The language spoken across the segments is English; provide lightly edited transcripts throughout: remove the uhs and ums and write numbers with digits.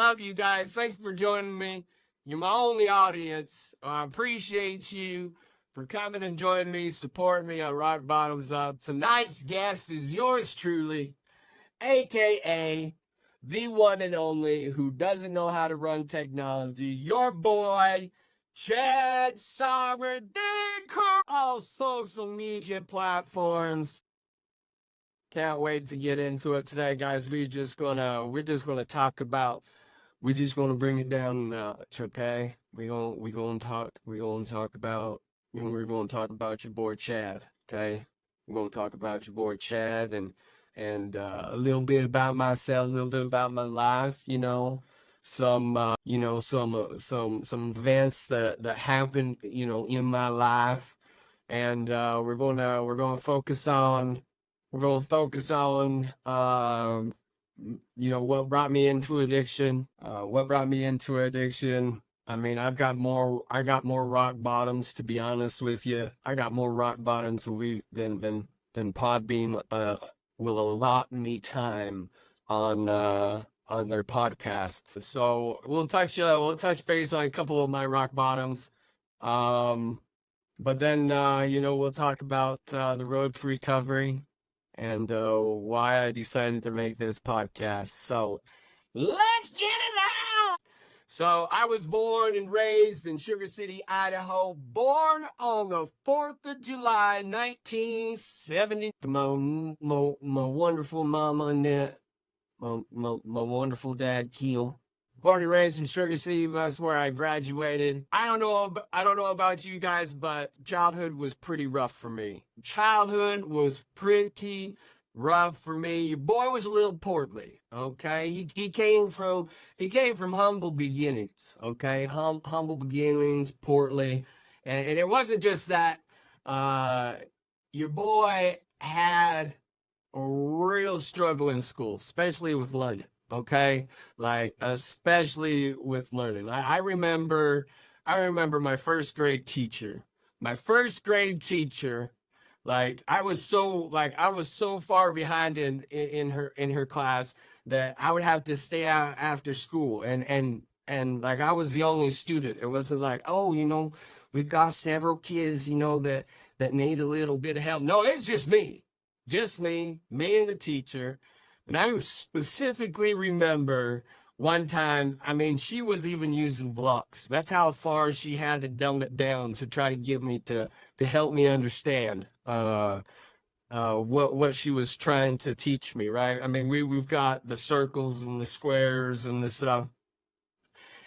love you guys. Thanks for joining me. You're my only audience. I appreciate you for coming and joining me, supporting me on Rock Bottoms Up. Tonight's guest is yours truly, aka the one and only who doesn't know how to run technology. Your boy, Chad Sommer, all social media platforms. Can't wait to get into it today, guys. We're just gonna talk about. We're just gonna bring it down a notch, okay? We're gonna talk about your boy Chad, okay? We're gonna talk about your boy Chad and a little bit about myself, a little bit about my life, some some events that happened, in my life, and we're gonna focus on what brought me into addiction. I mean, I got more rock bottoms, to be honest with you. I got more rock bottoms than Podbean will allot me time on their podcast. So we'll touch base on a couple of my rock bottoms. But then we'll talk about the road to recovery and why I decided to make this podcast. So let's get it out. So I was born and raised in Sugar City, Idaho, born on the 4th of July, 1970. My wonderful mama Annette, my wonderful dad Keel. Born and raised in Sugar City, that's where I graduated. I don't know about you guys, but childhood was pretty rough for me. Your boy was a little portly, okay? He came from humble beginnings, okay? Humble beginnings, portly. And it wasn't just that your boy had a real struggle in school, especially with learning. Okay, like especially with learning. I remember my first grade teacher. Like I was so far behind in her class that I would have to stay out after school, and like I was the only student. It wasn't like, oh, we've got several kids, that need a little bit of help. No, it's just me and the teacher. And I specifically remember one time, I mean, she was even using blocks. That's how far she had to dumb it down to try to get me to help me understand what she was trying to teach me, right? I mean, we've got the circles and the squares and the stuff.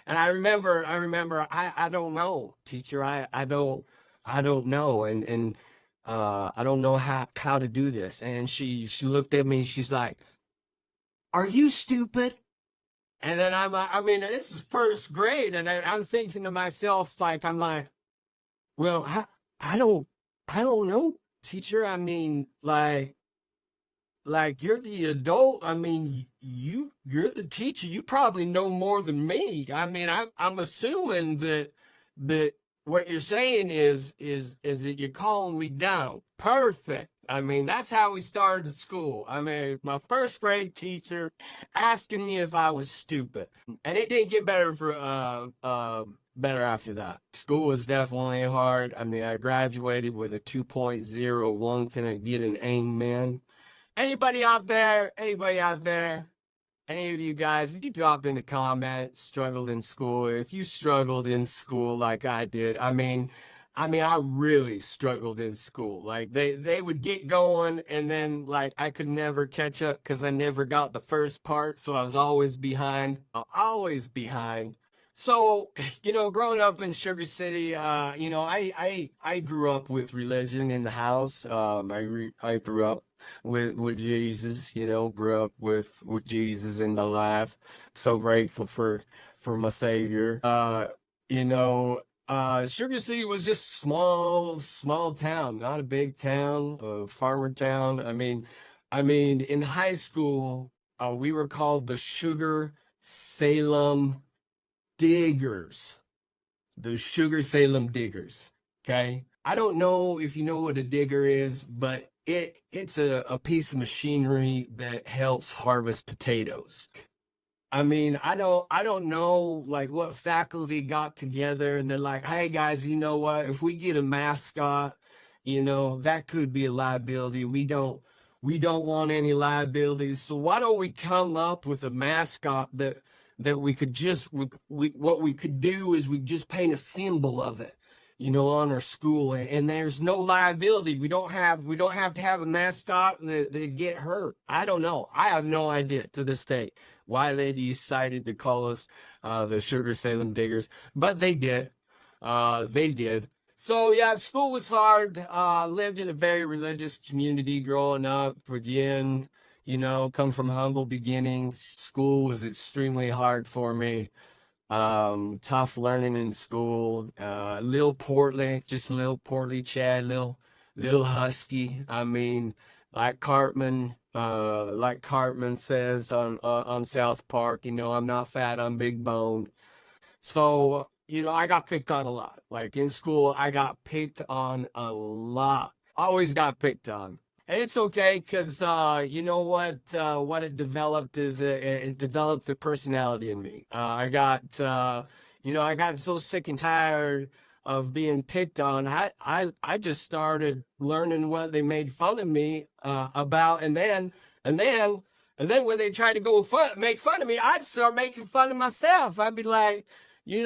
And I remember, I don't know, teacher, I don't know, and I don't know how to do this. And she looked at me, she's like, are you stupid? And then I mean, this is first grade, and I'm thinking to myself, well, I don't know, teacher. I mean, like you're the adult. I mean, you're the teacher. You probably know more than me. I mean, I'm assuming that what you're saying is that you're calling me down. Perfect. I mean, that's how we started school. I mean, my first grade teacher asking me if I was stupid. And it didn't get better better after that. School was definitely hard. I mean, I graduated with a 2.01. Can I get an amen? Anybody out there? Any of you guys, if you drop in the comments, struggled in school. If you struggled in school like I did, I mean, I really struggled in school. Like they would get going, and then like I could never catch up because I never got the first part, so I was always behind. So, growing up in Sugar City, I grew up with religion in the house. I grew up with Jesus, grew up with Jesus in the life. So grateful for my Savior. Sugar City was just small town, not a big town, a farmer town. I mean, in high school, we were called the Sugar Salem Diggers. The Sugar Salem Diggers. Okay. I don't know if you know what a digger is, but it's a piece of machinery that helps harvest potatoes. I don't know like what faculty got together and they're like, hey guys, you know what? If we get a mascot, that could be a liability. We don't want any liabilities. So why don't we come up with a mascot that we could just what we could do is we just paint a symbol of it, on our school, and there's no liability. We don't have to have a mascot that get hurt. I don't know. I have no idea to this day why they decided to call us the Sugar Salem Diggers, but they did. They did. So yeah, school was hard. Lived in a very religious community growing up. Again, come from humble beginnings. School was extremely hard for me. Tough learning in school. Little portly, just a little portly Chad, little husky. Like Cartman says on South Park, I'm not fat, I'm big boned. So, I got picked on a lot. Like in school, I got picked on a lot. Always got picked on. And it's okay because you know what it developed is it developed the personality in me. I got so sick and tired of being picked on. I just started learning what they made fun of me about, and then when they tried to make fun of me, I'd start making fun of myself. I'd be like,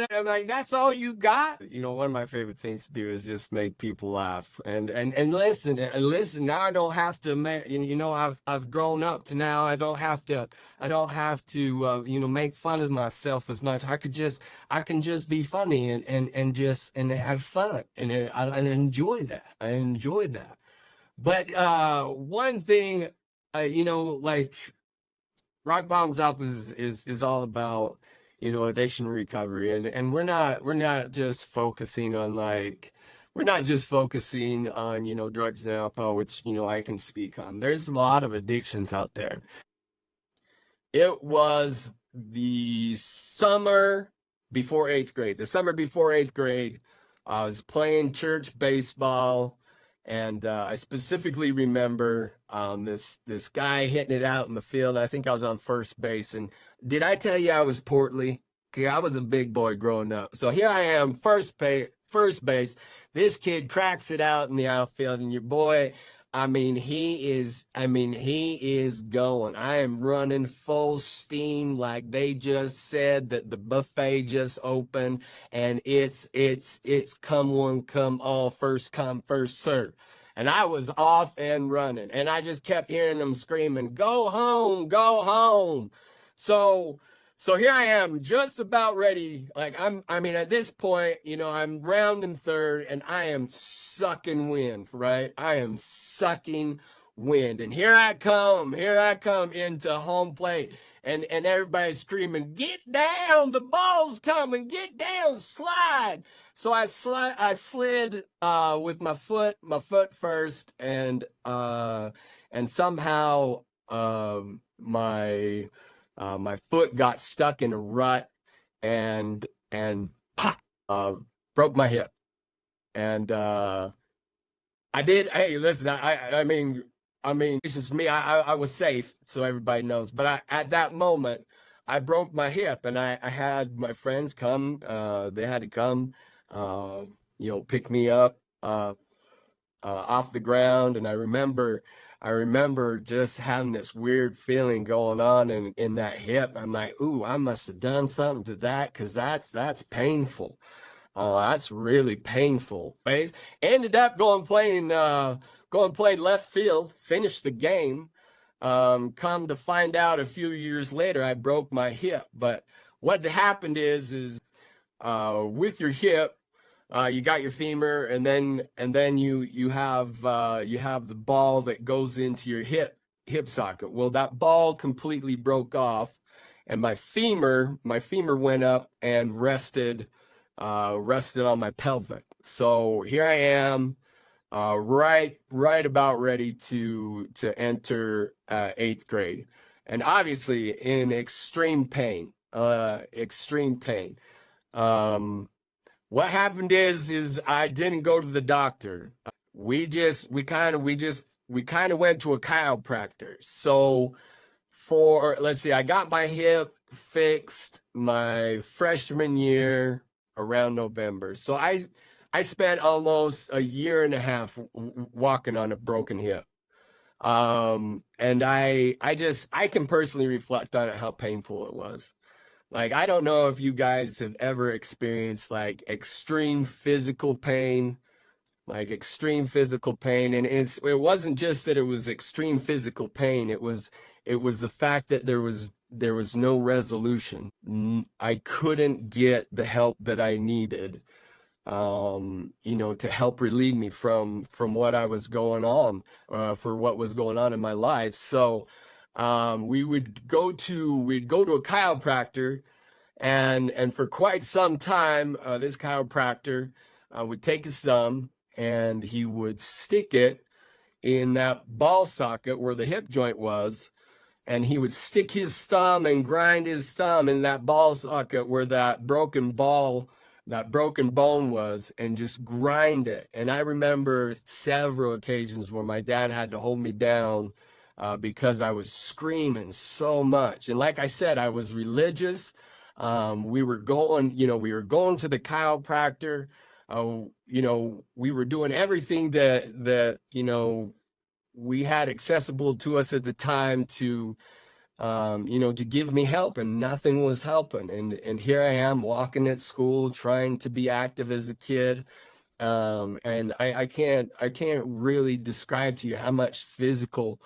I'm like, that's all you got? One of my favorite things to do is just make people laugh and listen and listen. Now I don't have to make, I've grown up to now. I don't have to make fun of myself as much. I can just be funny and have fun I enjoy that. I enjoy that. But one thing, like Rock Bottoms Up is all about addiction recovery, and we're not just focusing on drugs and alcohol, which I can speak on. There's a lot of addictions out there. It was the summer before eighth grade. The summer before eighth grade, I was playing church baseball, and I specifically remember this guy hitting it out in the field. I think I was on first base. And did I tell you I was portly? Okay, I was a big boy growing up. So here I am, first base. This kid cracks it out in the outfield, and your boy, he is going. I am running full steam like they just said that the buffet just opened, and it's come one, come all, first come, first serve. And I was off and running, and I just kept hearing them screaming, "Go home, go home." So so here I am, just about ready. Like at this point, I'm rounding third and I am sucking wind, right? I am sucking wind. And here I come into home plate. And everybody's screaming, "Get down, the ball's coming, get down, slide." So I slid with my foot first, and somehow my foot got stuck in a rut, and pop, broke my hip. And I did. Hey, listen, it's just me. I was safe, so everybody knows. But at that moment, I broke my hip, and I had my friends come. They had to come, uh, pick me up. Off the ground, and I remember just having this weird feeling going on in that hip. I'm like, ooh, I must have done something to that because that's painful. That's really painful. Ended up going playing left field, finished the game. Come to find out a few years later, I broke my hip. But what happened is with your hip, you got your femur, and then you have the ball that goes into your hip socket. Well, that ball completely broke off, and my femur went up and rested on my pelvic. So here I am, right about ready to enter eighth grade, and obviously in extreme pain. Extreme pain. Um, what happened is I didn't go to the doctor. We kind of went to a chiropractor. So for let's see, I got my hip fixed my freshman year around November. So I spent almost a year and a half walking on a broken hip. And I can personally reflect on it how painful it was. Like, I don't know if you guys have ever experienced like extreme physical pain. And it wasn't just that it was extreme physical pain. It was the fact that there was no resolution. I couldn't get the help that I needed, to help relieve me from what I was going on, for what was going on in my life. So, we'd go to a chiropractor, and for quite some time, this chiropractor would take his thumb and he would stick it in that ball socket where the hip joint was, and he would stick his thumb and grind his thumb in that ball socket where that broken bone was, and just grind it. And I remember several occasions where my dad had to hold me down, because I was screaming so much. And like I said, I was religious. We were going to the chiropractor. We were doing everything that we had accessible to us at the time to give me help, and nothing was helping. And here I am walking at school, trying to be active as a kid. And I can't really describe to you how much physical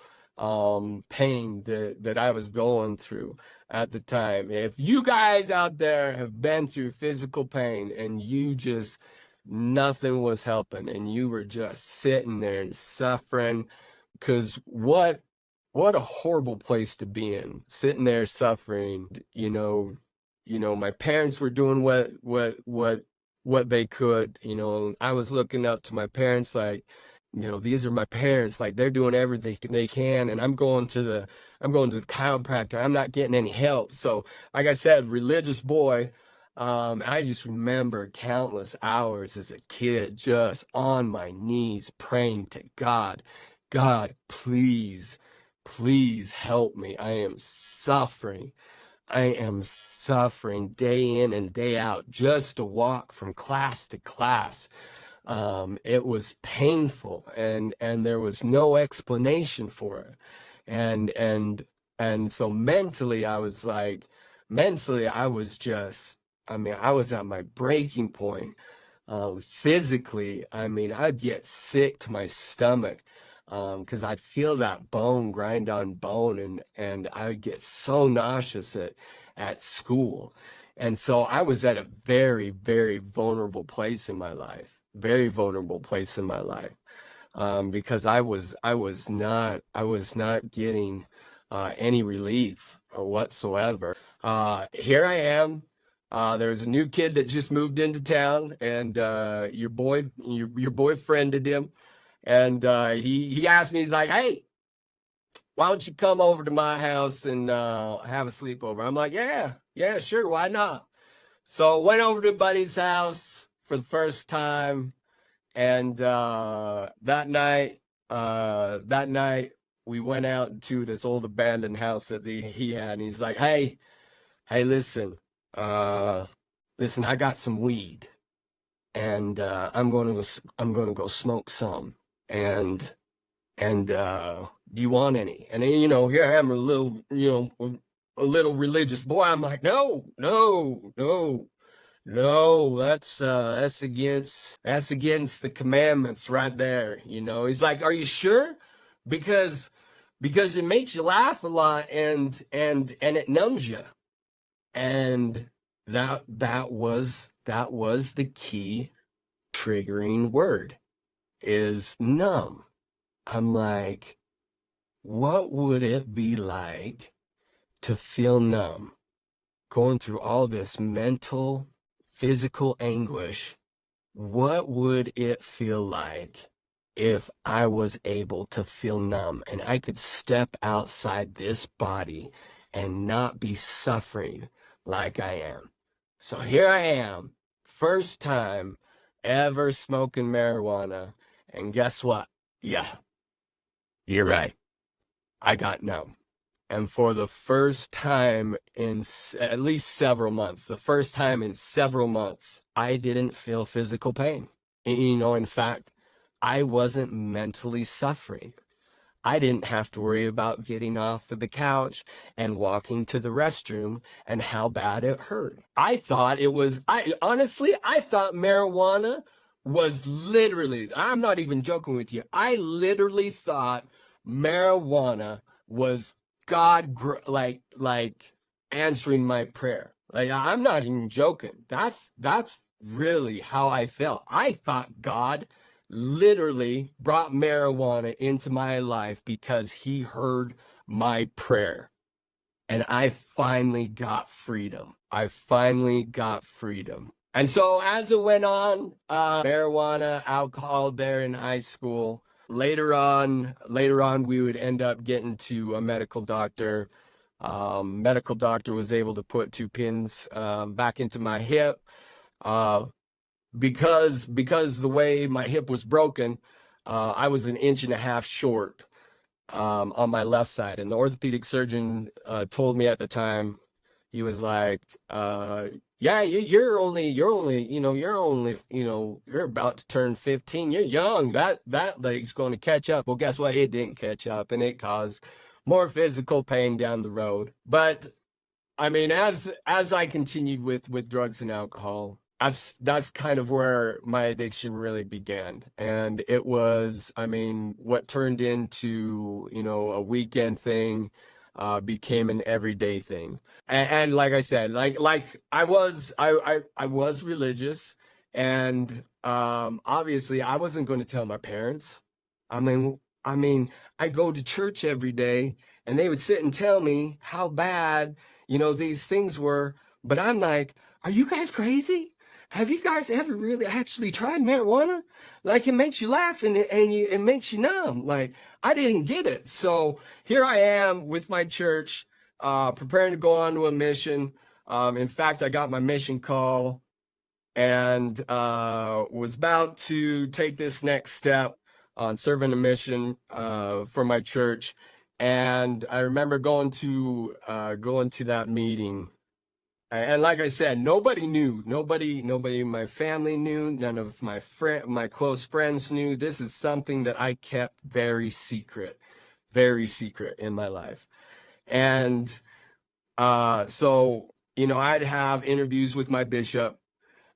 pain that I was going through at the time. If you guys out there have been through physical pain and nothing was helping, and you were just sitting there and suffering, because what a horrible place to be in, sitting there suffering. My parents were doing what they could. I was looking up to my parents, like, these are my parents, like, they're doing everything they can, and I'm going to the chiropractor. I'm not getting any help. So, like I said, religious boy. I just remember countless hours as a kid just on my knees praying to God. God, please, please help me. I am suffering. I am suffering day in and day out just to walk from class to class. It was painful, and there was no explanation for it. And so mentally, I was just, I was at my breaking point. Physically, I'd get sick to my stomach, because I'd feel that bone grind on bone, and I would get so nauseous at school. And so I was at a very, very vulnerable place in my life, very vulnerable place in my life, because I was not getting any relief or whatsoever. Here I am. There's a new kid that just moved into town, and your boy friended him, and he asked me. He's like, "Hey, why don't you come over to my house and have a sleepover?" I'm like, "Yeah, yeah, sure, why not?" So went over to Buddy's house for the first time, and that night we went out to this old abandoned house that he had, and he's like, "Hey, listen, uh, listen, I got some weed, and I'm gonna go smoke some, and do you want any?" And then, here I am, a little religious boy. I'm like, "No, no, no, no, that's against the commandments right there." He's like, "Are you sure? Because it makes you laugh a lot, and it numbs you." And that was the key triggering word, is numb. I'm like, what would it be like to feel numb, going through all this mental, physical anguish? What would it feel like if I was able to feel numb, and I could step outside this body and not be suffering like I am? So here I am, first time ever smoking marijuana, and guess what? Yeah, you're right. I got numb. And for the first time in at least several months, the first time in several months, I didn't feel physical pain. You know, in fact, I wasn't mentally suffering. I didn't have to worry about getting off of the couch and walking to the restroom and how bad it hurt. I thought it was, I honestly, I thought marijuana was literally, I'm not even joking with you. I literally thought marijuana was God, like answering my prayer. Like, I'm not even joking. That's really how I felt. I thought God literally brought marijuana into my life because he heard my prayer. And I finally got freedom. I finally got freedom. And so as it went on, marijuana, alcohol there in high school. Later on, we would end up getting to a medical doctor. Medical doctor was able to put two pins back into my hip. Uh, because the way my hip was broken, I was an inch and a half short on my left side, and the orthopedic surgeon told me at the time, he was like, "Yeah, you're about to turn 15. You're young. That leg's going to catch up." Well, guess what? It didn't catch up, and it caused more physical pain down the road. But I mean, as I continued with drugs and alcohol, that's kind of where my addiction really began. And it was, I mean, what turned into, a weekend thing, became an everyday thing. And like I said, like I was religious, and obviously I wasn't going to tell my parents. I mean, I mean, I go to church every day, and they would sit and tell me how bad, these things were. But I'm like, are you guys crazy? Have you guys ever really actually tried marijuana? Like, it makes you laugh, it makes you numb. Like, I didn't get it. So here I am with my church, preparing to go on to a mission. In fact, I got my mission call, and was about to take this next step on serving a mission for my church. And I remember going to that meeting. And like I said, nobody knew. Nobody in my family knew. None of my close friends knew. This is something that I kept very secret in my life. And so, I'd have interviews with my bishop.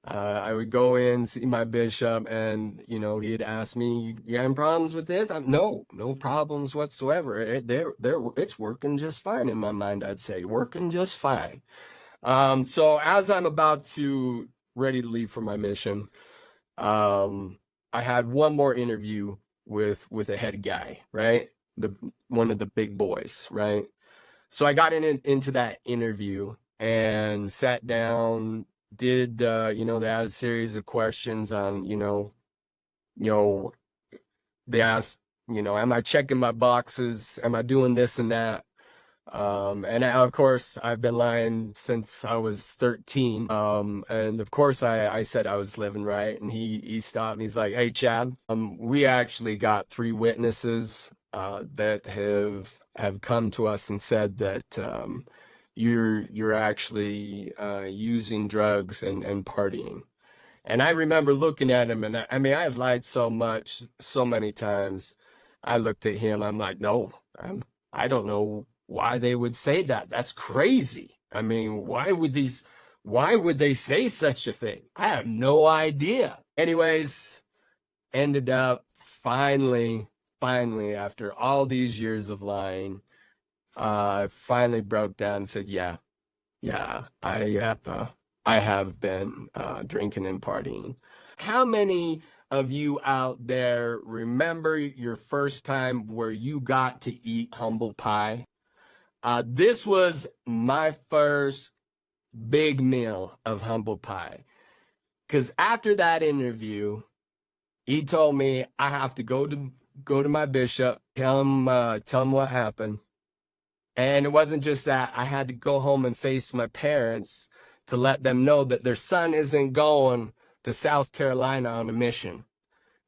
I would go in, see my bishop, and he'd ask me, "You having problems with this?" No problems whatsoever. It's working just fine in my mind. I'd say working just fine. So as I'm about to ready to leave for my mission, um, I had one more interview with a head guy, right? The One of the big boys, right? So I got into that interview and sat down, did they had a series of questions on, you know, they asked, am I checking my boxes? Am I doing this and that? And of course, I've been lying since I was 13. And of course, I said I was living right. And he stopped and he's like, "Hey, Chad, we actually got three witnesses that have come to us and said that you're actually using drugs and partying." And I remember looking at him, and I mean, I've lied so much, so many times. I looked at him, I'm like, "No, I don't know why they would say that. That's crazy. I mean, why would they say such a thing? I have no idea." Anyways, ended up finally, after all these years of lying, finally broke down and said, yeah, I have been drinking and partying. How many of you out there remember your first time where you got to eat humble pie? This was my first big meal of humble pie. Because after that interview, he told me I have to go to my bishop, tell him what happened. And it wasn't just that. I had to go home and face my parents to let them know that their son isn't going to South Carolina on a mission.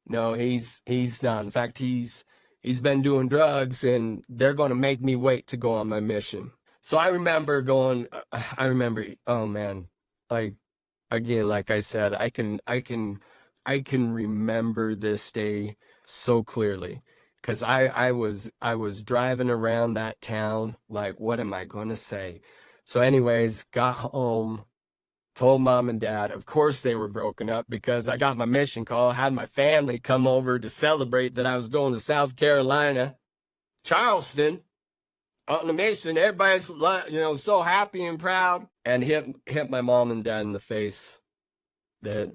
No, he's not. In fact, he's he's been doing drugs, and they're going to make me wait to go on my mission. So I remember oh man, like, again, like I said, I can remember this day so clearly, because I was driving around that town like, what am I going to say? So anyways, got home, told mom and dad. Of course they were broken up, because I got my mission call, had my family come over to celebrate that I was going to South Carolina, Charleston, on the mission. Everybody's, so happy and proud, and hit my mom and dad in the face that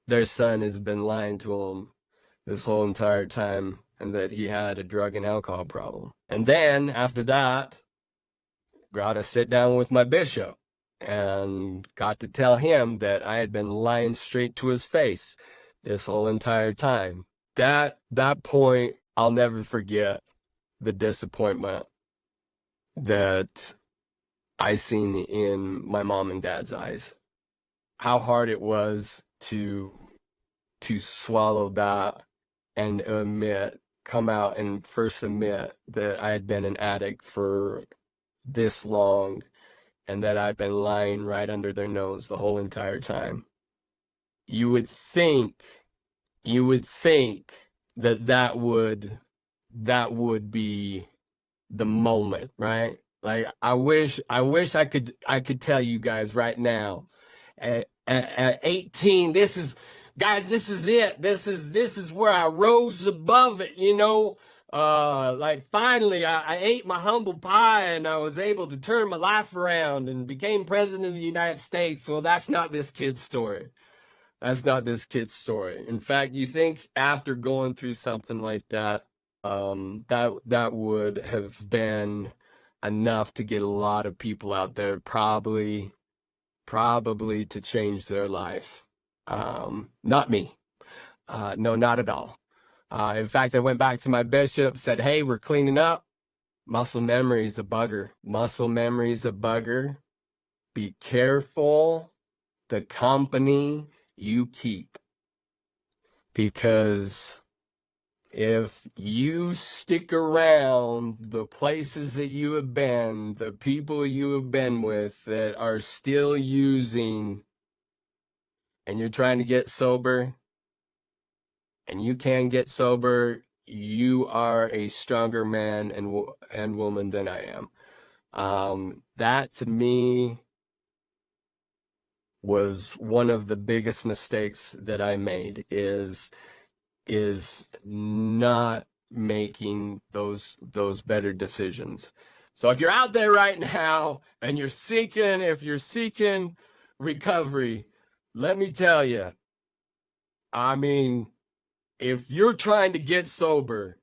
their son has been lying to them this whole entire time, and that he had a drug and alcohol problem. And then after that, got to sit down with my bishop and got to tell him that I had been lying straight to his face this whole entire time. That point, I'll never forget the disappointment that I seen in my mom and dad's eyes. How hard it was to swallow that and come out and first admit that I had been an addict for this long, and that I'd been lying right under their nose the whole entire time. You would think that that would be the moment, right? Like, I wish I could tell you guys right now, at 18, this is it. This is where I rose above it, like, finally I ate my humble pie, and I was able to turn my life around and became president of the United States. Well, that's not this kid's story. That's not this kid's story. In fact, you think after going through something like that, that would have been enough to get a lot of people out there probably to change their life. Not me. No, not at all. In fact, I went back to my bishop, said, hey, we're cleaning up. Muscle memory is a bugger. Muscle memory is a bugger. Be careful the company you keep. Because if you stick around the places that you have been, the people you have been with that are still using, and you're trying to get sober, and you can get sober, you are a stronger man and woman than I am. That to me was one of the biggest mistakes that I made, is not making those better decisions. So if you're out there right now and if you're seeking recovery, let me tell you, I mean, if you're trying to get sober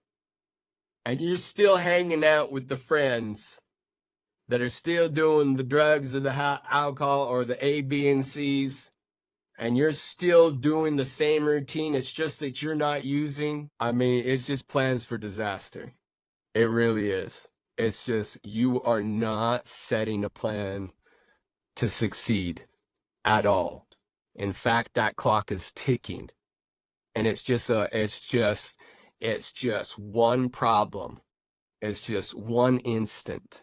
and you're still hanging out with the friends that are still doing the drugs or the alcohol or the A, B, and C's, and you're still doing the same routine, it's just that you're not using, I mean, it's just plans for disaster. It really is. It's just, you are not setting a plan to succeed at all. In fact, that clock is ticking. And it's just one problem. It's just one instant.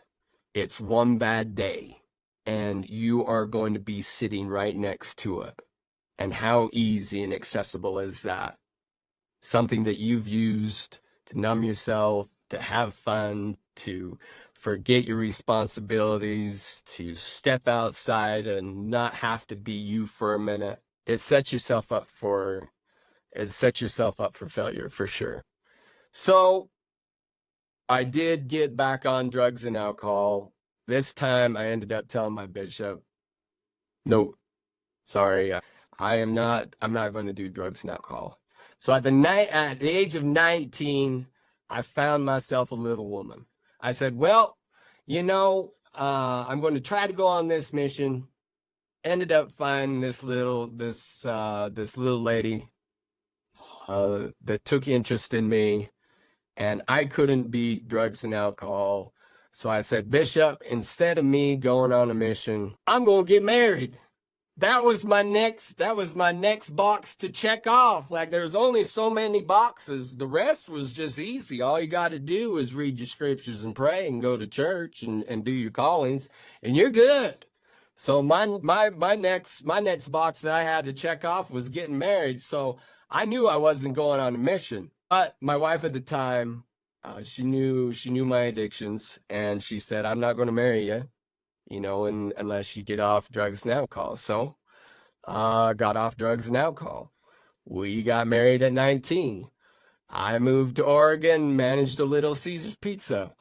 It's one bad day. And you are going to be sitting right next to it. And how easy and accessible is that? Something that you've used to numb yourself, to have fun, to forget your responsibilities, to step outside and not have to be you for a minute. It sets yourself up for failure, for sure. So I did get back on drugs and alcohol. This time I ended up telling my bishop, no, sorry, I'm not going to do drugs and alcohol. So at the age of 19, I found myself a little woman. I said, well, I'm going to try to go on this mission. Ended up finding this little lady that took interest in me, and I couldn't beat drugs and alcohol. So I said, Bishop, instead of me going on a mission, I'm going to get married. that was my next box to check off. Like there's only so many boxes. The rest was just easy. All you got to do is read your scriptures and pray and go to church and do your callings and you're good. So my next box that I had to check off was getting married. So I knew I wasn't going on a mission. But my wife at the time, she knew my addictions and she said, I'm not going to marry you, unless you get off drugs and alcohol. So got off drugs and alcohol. We got married at 19. I moved to Oregon, managed a Little Caesars Pizza.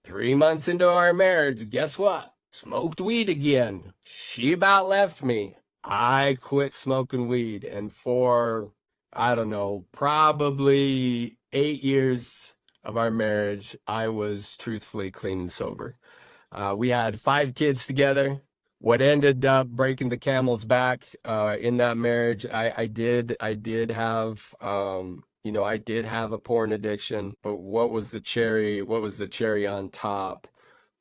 3 months into our marriage, guess what? Smoked weed again. She about left me. I quit smoking weed. And for, I don't know, probably 8 years of our marriage, I was truthfully clean and sober. We had 5 kids together. What ended up breaking the camel's back in that marriage, I did have I did have a porn addiction, but what was the cherry on top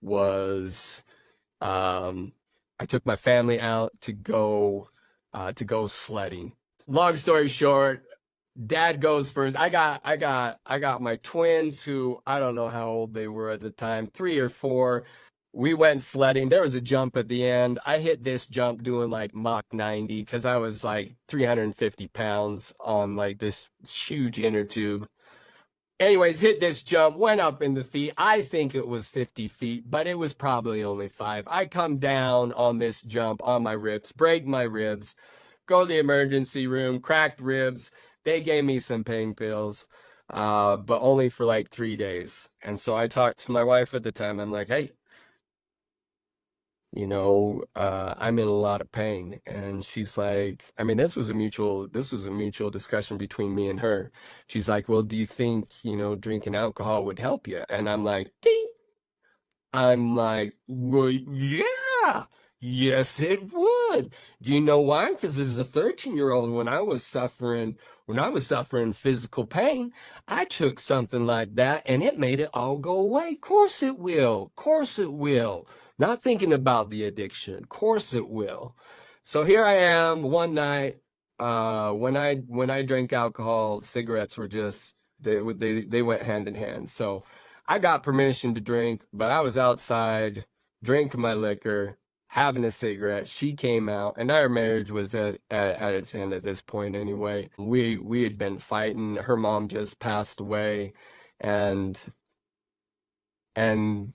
was I took my family out to go sledding. Long story short, dad goes first. I got my twins who I don't know how old they were at the time, 3 or 4. We went sledding. There was a jump at the end. I hit this jump doing like Mach 90 because I was like 350 pounds on like this huge inner tube. Anyways, hit this jump, went up in the feet. I think it was 50 feet, but it was probably only 5. I come down on this jump on my ribs, break my ribs, go to the emergency room, cracked ribs. They gave me some pain pills, but only for like 3 days. And so I talked to my wife at the time. I'm like, hey, I'm in a lot of pain. And she's like, I mean, this was a mutual discussion between me and her. She's like, well, do you think, drinking alcohol would help you? And I'm like, ding. I'm like, well, yeah, yes, it would. Do you know why? Because as a 13-year-old, when I was suffering physical pain, I took something like that and it made it all go away. Course it will. Course it will. Not thinking about the addiction. Course it will. So here I am one night. When I drank alcohol, cigarettes were just they went hand in hand. So I got permission to drink, but I was outside drinking my liquor, having a cigarette. She came out, and our marriage was at its end at this point anyway. We had been fighting. Her mom just passed away, and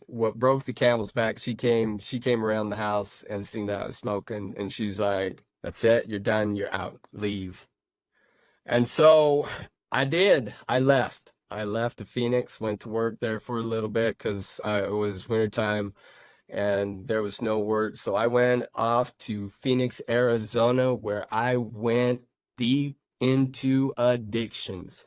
what broke the camel's back, she came around the house and seen that I was smoking, and she's like, "That's it, you're done, you're out, leave." And so I did. I left. I left to Phoenix, went to work there for a little bit because it was wintertime and there was no work. So I went off to Phoenix, Arizona, where I went deep into addictions.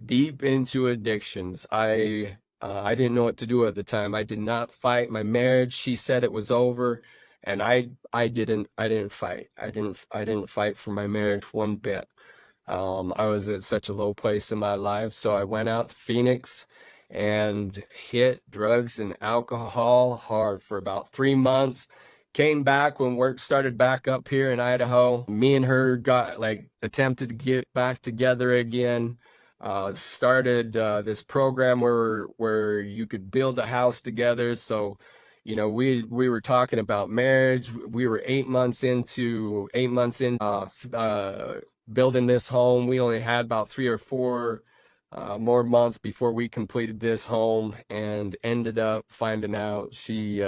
Deep into addictions. I didn't know what to do at the time. I did not fight my marriage. She said it was over, and I didn't fight. I didn't fight for my marriage one bit. I was at such a low place in my life, so I went out to Phoenix and hit drugs and alcohol hard for about 3 months. Came back when work started back up here in Idaho. Me and her got like attempted to get back together again. Started this program where you could build a house together. So, we were talking about marriage. We were 8 months in building this home. We only had about 3 or 4 more months before we completed this home, and ended up finding out she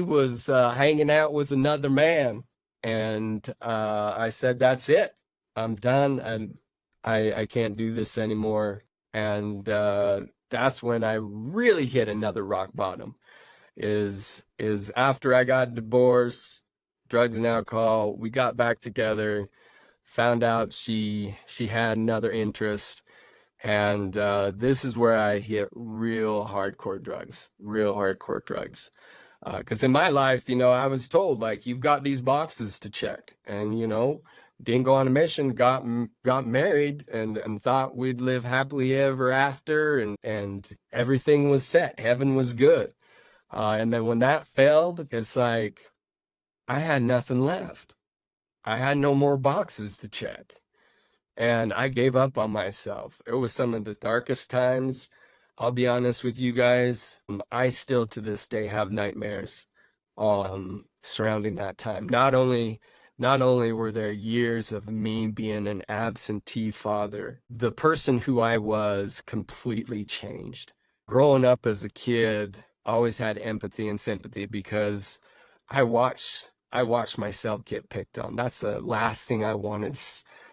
was hanging out with another man, and I said, "That's it. I'm done, and I can't do this anymore." And that's when I really hit another rock bottom. Is after I got divorced, drugs and alcohol. We got back together. Found out she had another interest, and this is where I hit real hardcore drugs. Because in my life, I was told like you've got these boxes to check, and didn't go on a mission, got married, and thought we'd live happily ever after, and everything was set, heaven was good. And then when that failed, it's like I had nothing left. I had no more boxes to check. And I gave up on myself. It was some of the darkest times. I'll be honest with you guys. I still to this day have nightmares surrounding that time. Not only were there years of me being an absentee father, the person who I was completely changed. Growing up as a kid, I always had empathy and sympathy because I watched myself get picked on. That's the last thing I wanted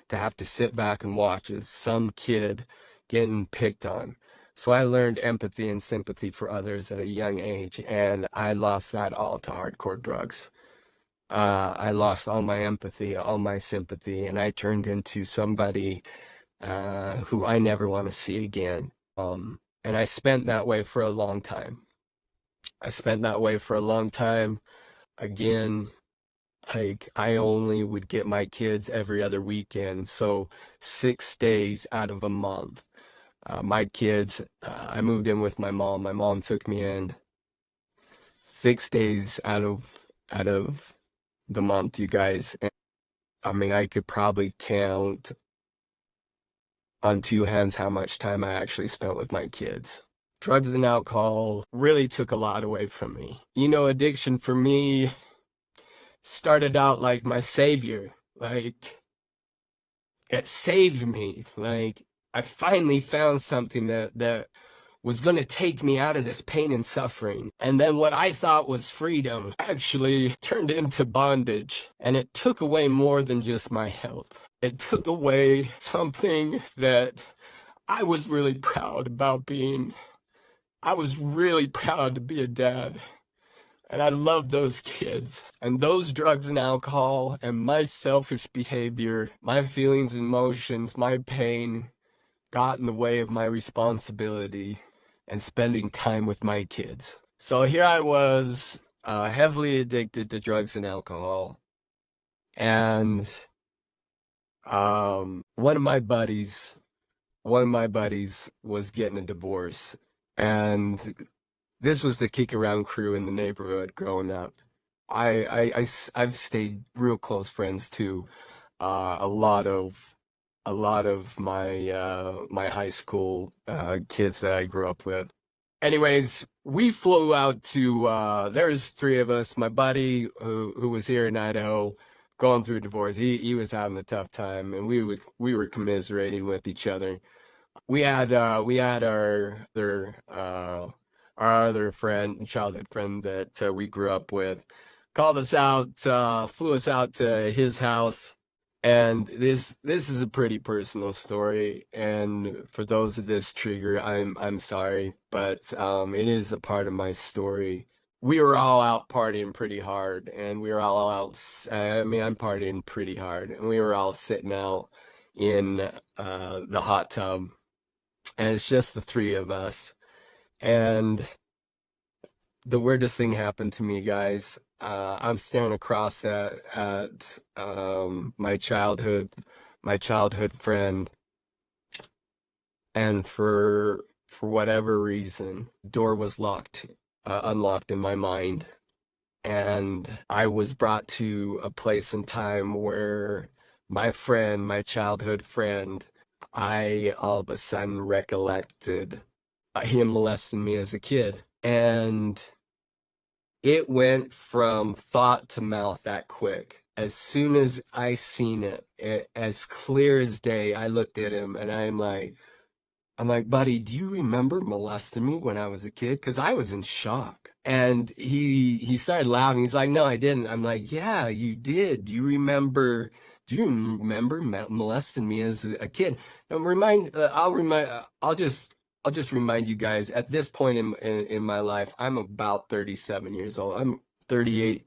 to have to sit back and watch is some kid getting picked on. So I learned empathy and sympathy for others at a young age, and I lost that all to hardcore drugs. I lost all my empathy, all my sympathy, and I turned into somebody who I never want to see again. And I spent that way for a long time. I spent that way for a long time. Again, like I only would get my kids every other weekend, so 6 days out of a month. My kids, I moved in with my mom. My mom took me in 6 days out of the month, you guys. And, I mean, I could probably count on two hands how much time I actually spent with my kids. Drugs and alcohol really took a lot away from me. Addiction for me started out like my savior. Like, it saved me. Like, I finally found something that was going to take me out of this pain and suffering. And then what I thought was freedom actually turned into bondage. And it took away more than just my health. It took away something that I was really proud about being. I was really proud to be a dad. And I loved those kids. And those drugs and alcohol and my selfish behavior, my feelings and emotions, my pain got in the way of my responsibility and spending time with my kids. So here I was, heavily addicted to drugs and alcohol. And one of my buddies was getting a divorce. And this was the kick around crew in the neighborhood growing up. I've stayed real close friends to a lot of my high school kids that I grew up with. Anyways, we flew out to there's three of us. My buddy who was here in Idaho going through a divorce. He was having a tough time, and we were commiserating with each other. We had our other friend, childhood friend that we grew up with, called us out, flew us out to his house, and this is a pretty personal story. And for those of this trigger, I'm sorry, but it is a part of my story. We were all out partying pretty hard, and we were all out. I mean, I'm partying pretty hard, and we were all sitting out in the hot tub, and it's just the three of us. And the weirdest thing happened to me, guys. I'm staring across at my childhood friend, and for whatever reason, the door was unlocked in my mind, and I was brought to a place and time where my childhood friend, I all of a sudden recollected him molesting me as a kid. And it went from thought to mouth that quick. As soon as I seen it, as clear as day, I looked at him and I'm like, buddy, do you remember molesting me when I was a kid? Because I was in shock. And he started laughing. He's like, no, I didn't. I'm like, yeah, you did. Do you remember molesting me as a kid? I'll just remind you guys, at this point in my life, I'm about 37 years old. I'm 38,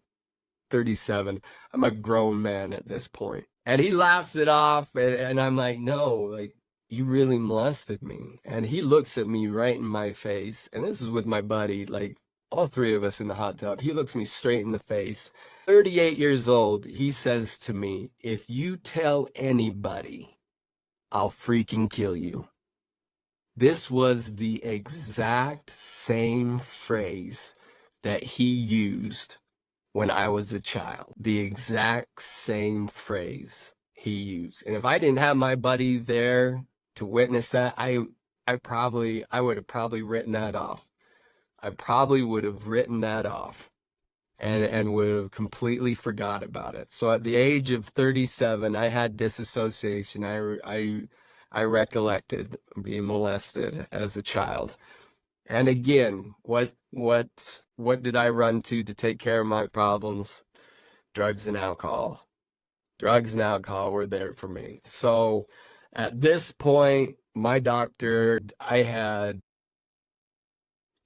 37. I'm a grown man at this point. And he laughs it off, and I'm like, no, like, you really molested me. And he looks at me right in my face, and this is with my buddy, like, all three of us in the hot tub. He looks me straight in the face. 38 years old, he says to me, if you tell anybody, I'll freaking kill you. This was the exact same phrase that he used when I was a child. The exact same phrase he used. And if I didn't have my buddy there to witness that, I would have probably written that off. I probably would have written that off and would have completely forgot about it. So at the age of 37, I had disassociation. I recollected being molested as a child. And again, what did I run to take care of my problems? Drugs and alcohol. Drugs and alcohol were there for me. So at this point, my doctor, I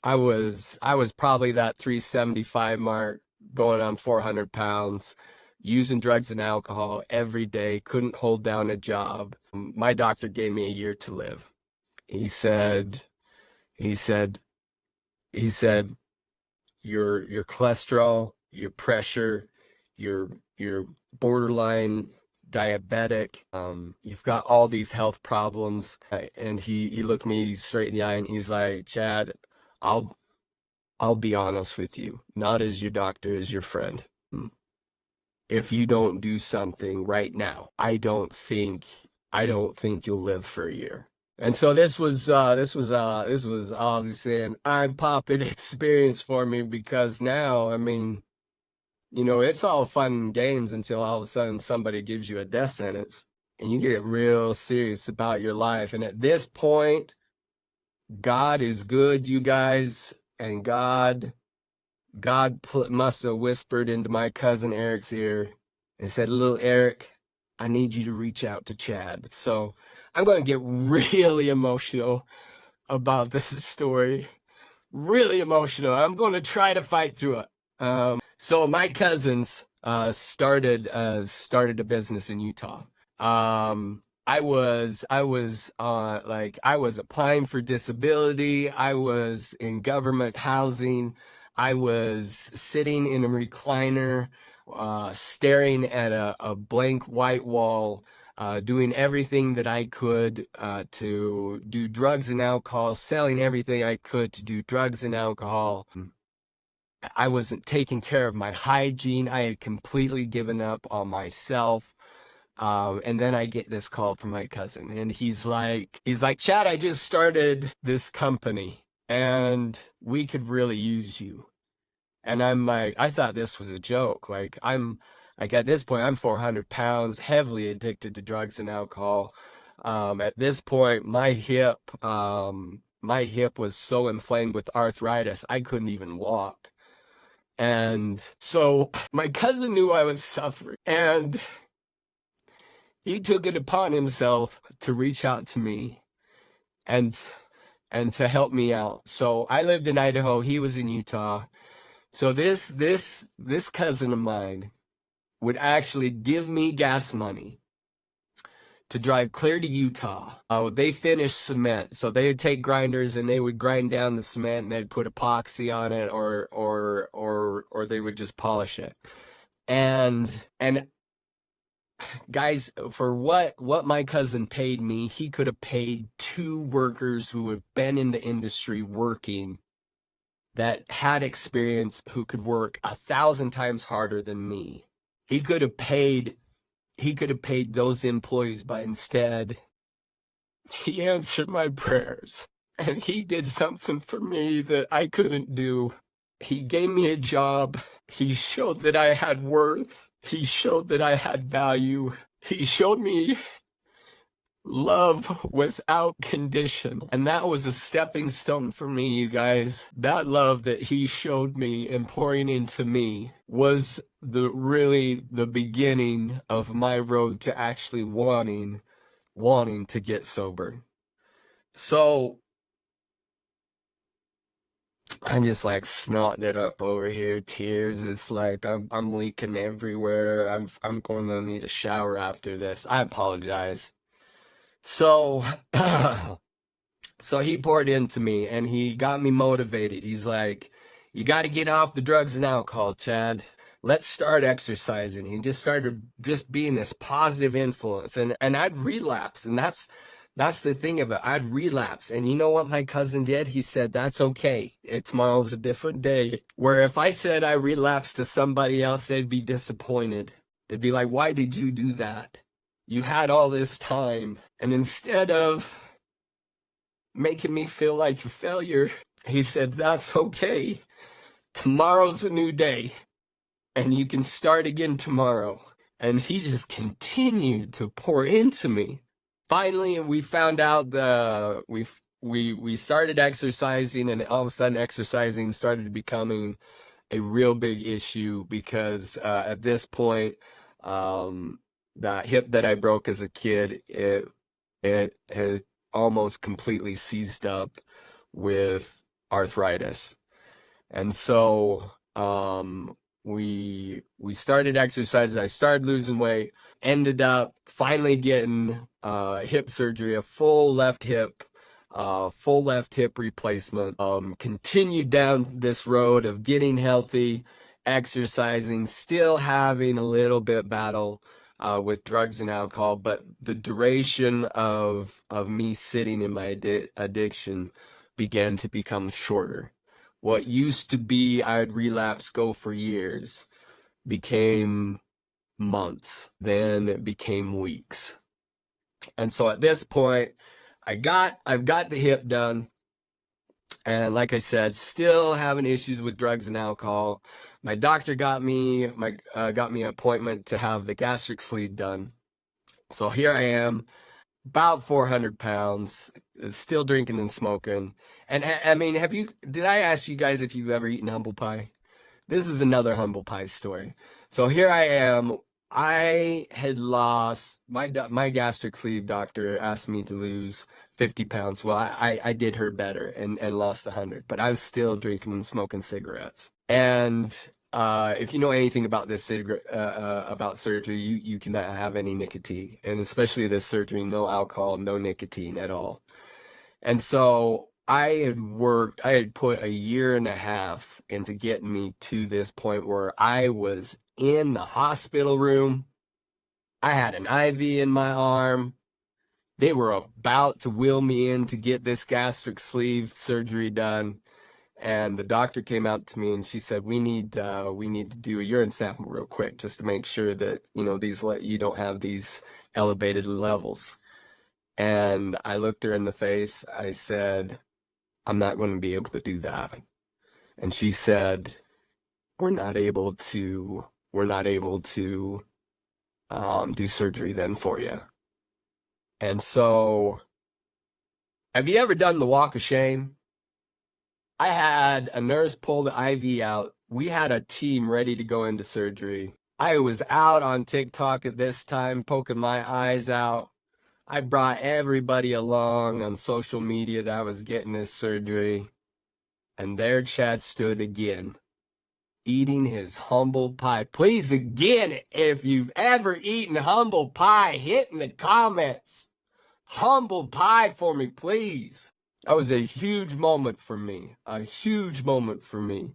was probably that 375 mark, going on 400 pounds, using drugs and alcohol every day, couldn't hold down a job. My doctor gave me a year to live. He said, he said, he said, your cholesterol, your pressure, your borderline diabetic, you've got all these health problems. And he looked me straight in the eye and he's like, Chad, I'll be honest with you, not as your doctor, as your friend. If you don't do something right now, I don't think you'll live for a year. And so this was obviously an eye-popping experience for me, because now, I mean, it's all fun and games until all of a sudden somebody gives you a death sentence and you get real serious about your life. And at this point, God is good, you guys, and God must have whispered into my cousin Eric's ear and said, little Eric, I need you to reach out to Chad. So I'm going to get really emotional about this story. Really emotional. I'm going to try to fight through it. So my cousins started a business in Utah. I was applying for disability. I was in government housing. I was sitting in a recliner, staring at a blank white wall, doing everything that I could to do drugs and alcohol, selling everything I could to do drugs and alcohol. I wasn't taking care of my hygiene. I had completely given up on myself. And then I get this call from my cousin, and he's like, Chad, I just started this company and we could really use you. And I'm like, I thought this was a joke. At this point, I'm 400 pounds, heavily addicted to drugs and alcohol. At this point, my hip was so inflamed with arthritis, I couldn't even walk. And so my cousin knew I was suffering, and he took it upon himself to reach out to me and to help me out. So I lived in Idaho, he was in Utah. So this cousin of mine would actually give me gas money to drive clear to Utah. They finished cement, so they would take grinders and they would grind down the cement and they'd put epoxy on it, or they would just polish it. And guys, for what my cousin paid me, he could have paid 2 workers who had been in the industry working, that had experience, who could work 1,000 times harder than me. He could have paid those employees, but instead he answered my prayers and he did something for me that I couldn't do. He gave me a job. He showed that I had worth. He showed that I had value. He showed me love without condition. And that was a stepping stone for me, you guys. That love that he showed me and pouring into me was the beginning of my road to actually wanting to get sober. So I'm just like snotting it up over here, tears. It's like I'm leaking everywhere. I'm going to need a shower after this. I apologize. So so he poured into me and he got me motivated. He's like, you got to get off the drugs and alcohol, Chad. Let's start exercising. He just started being this positive influence, and I'd relapse, and that's That's the thing of it. I'd relapse. And you know what my cousin did? He said, that's okay. Tomorrow's a different day. Where if I said I relapsed to somebody else, they'd be disappointed. They'd be like, why did you do that? You had all this time. And instead of making me feel like a failure, he said, that's okay. Tomorrow's a new day. And you can start again tomorrow. And he just continued to pour into me. Finally, we found out we started exercising, and all of a sudden exercising started becoming a real big issue because at this point, that hip that I broke as a kid, it had almost completely seized up with arthritis. And so we started exercising. I started losing weight, ended up finally getting hip surgery, a full left hip replacement. Continued down this road of getting healthy, exercising, still having a little bit battle with drugs and alcohol, but the duration of me sitting in my addiction began to become shorter. What used to be I'd relapse, go for years, became months, then it became weeks. And so at this point, I've got the hip done. And like I said, still having issues with drugs and alcohol. My doctor got me an appointment to have the gastric sleeve done. So here I am, about 400 pounds, still drinking and smoking. And I mean, did I ask you guys if you've ever eaten humble pie? This is another humble pie story. So here I am. I had lost, my gastric sleeve doctor asked me to lose 50 pounds. Well, I did her better and lost 100, but I was still drinking and smoking cigarettes. And if you know anything about this about surgery, you cannot have any nicotine, and especially this surgery, no alcohol, no nicotine at all. And so I had put a year and a half into getting me to this point where I was in the hospital room. I had an IV in my arm. They were about to wheel me in to get this gastric sleeve surgery done. And the doctor came out to me and she said, we need to do a urine sample real quick just to make sure that, you don't have these elevated levels. And I looked her in the face. I said, I'm not going to be able to do that. And she said, we're not able to do surgery then for you. And so, have you ever done the walk of shame? I had a nurse pull the IV out. We had a team ready to go into surgery. I was out on TikTok at this time, poking my eyes out. I brought everybody along on social media that I was getting this surgery. And there Chad stood again, eating his humble pie. Please, again, if you've ever eaten humble pie, hit in the comments. Humble pie for me, please. That was a huge moment for me. A huge moment for me.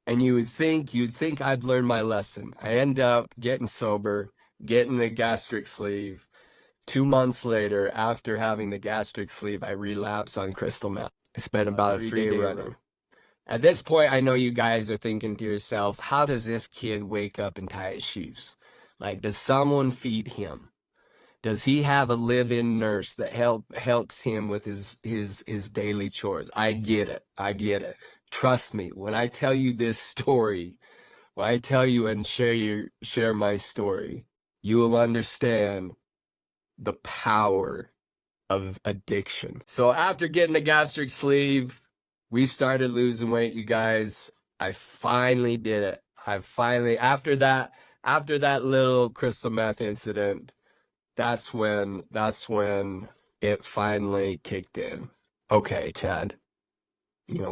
And you'd think I'd learned my lesson. I end up getting sober, getting the gastric sleeve. 2 months later, after having the gastric sleeve, I relapsed on crystal meth. I spent about a 3-day running. At this point, I know you guys are thinking to yourself, how does this kid wake up and tie his shoes? Like, does someone feed him? Does he have a live-in nurse that helps him with his daily chores? I get it. Trust me, when I tell you this story, when I tell you and share my story, you will understand the power of addiction. So after getting the gastric sleeve, we started losing weight, you guys. I finally did it. After that little crystal meth incident, that's when it finally kicked in. Okay, Chad,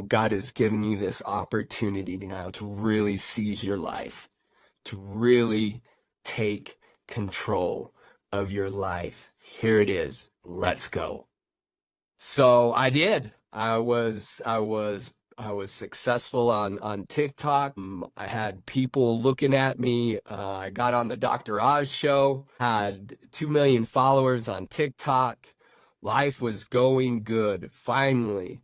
God has given you this opportunity now to really seize your life, to really take control of your life. Here it is. Let's go. So I did. I was successful on TikTok. I had people looking at me. I got on the Dr. Oz show, had 2 million followers on TikTok, Life was going good. Finally,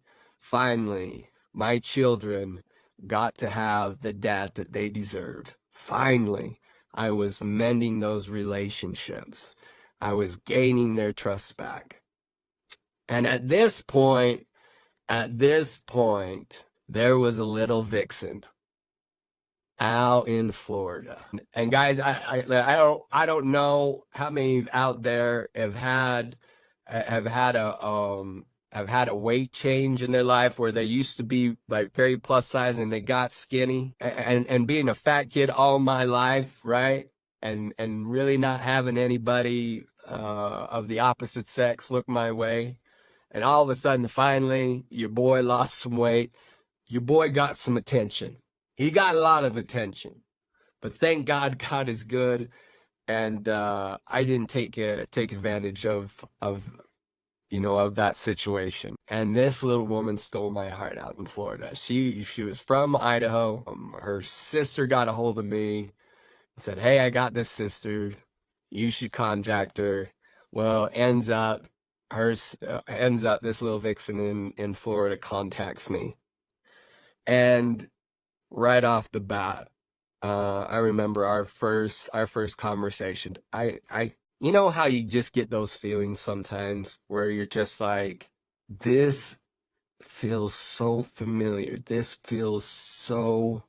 my children got to have the dad that they deserved. Finally, I was mending those relationships. I was gaining their trust back. And at this point, there was a little vixen out in Florida. And guys, I don't know how many out there have had a weight change in their life where they used to be like very plus size and they got skinny. And being a fat kid all my life, right? And really not having anybody of the opposite sex look my way. And all of a sudden, finally, your boy lost some weight. Your boy got some attention. He got a lot of attention. But thank God, God is good, and I didn't take advantage of that situation. And this little woman stole my heart out in Florida. She was from Idaho. Her sister got a hold of me, said, "Hey, I got this sister. You should contact her." Well, ends up this little vixen in Florida contacts me, and right off the bat, I remember our first conversation. You know how you just get those feelings sometimes where you're just like, this feels so familiar. This feels so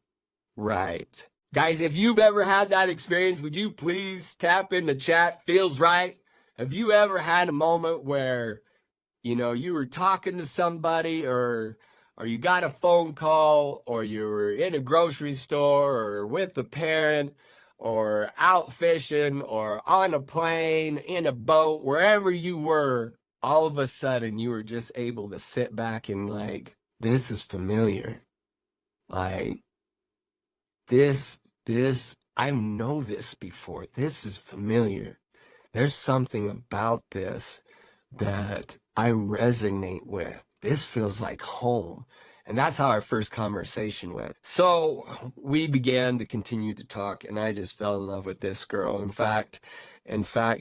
right. Guys, if you've ever had that experience, would you please tap in the chat? Feels right. Have you ever had a moment where you were talking to somebody, or you got a phone call, or you were in a grocery store, or with a parent, or out fishing, or on a plane, in a boat, wherever you were, all of a sudden you were just able to sit back and like, this is familiar. Like, I know this before. This is familiar. There's something about this that I resonate with. This feels like home. And that's how our first conversation went. So we began to continue to talk, and I just fell in love with this girl. In fact,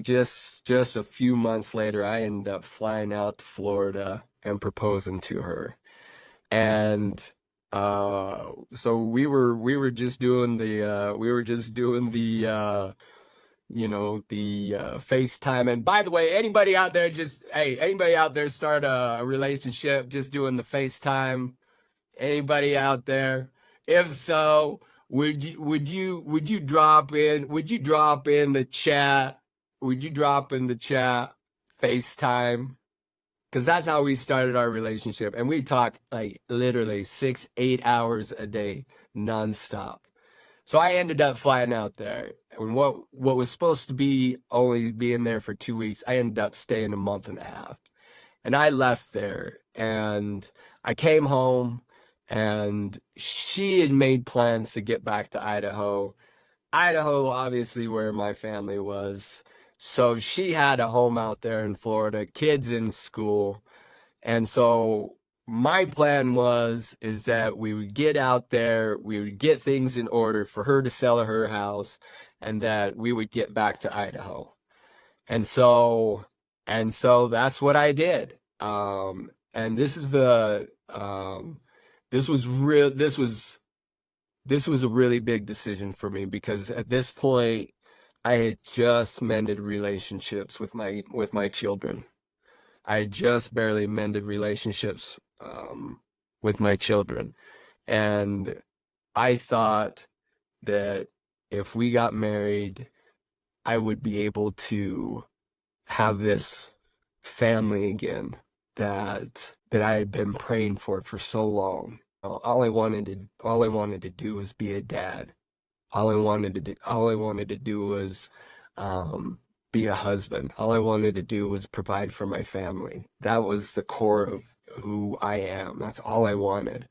just a few months later, I ended up flying out to Florida and proposing to her. And so we were just doing the FaceTime. And by the way, anybody out there start a relationship just doing the FaceTime? Anybody out there? If so, would you drop in the chat? Would you drop in the chat FaceTime? Because that's how we started our relationship. And we talked like literally 6-8 hours a day, nonstop. So I ended up flying out there. And what was supposed to be only being there for 2 weeks, I ended up staying a month and a half. And I left there and I came home, and she had made plans to get back to Idaho. Idaho, obviously, where my family was. So she had a home out there in Florida, kids in school. And so my plan is that we would get out there, we would get things in order for her to sell her house, and that we would get back to Idaho. And so that's what I did. And this was a really big decision for me, because at this point I had just mended relationships with my children. I just barely mended relationships with my children. And I thought that if we got married, I would be able to have this family again that I had been praying for so long. All I wanted to do was be a dad. All I wanted to do was be a husband. All I wanted to do was provide for my family. That was the core of who I am. That's all I wanted.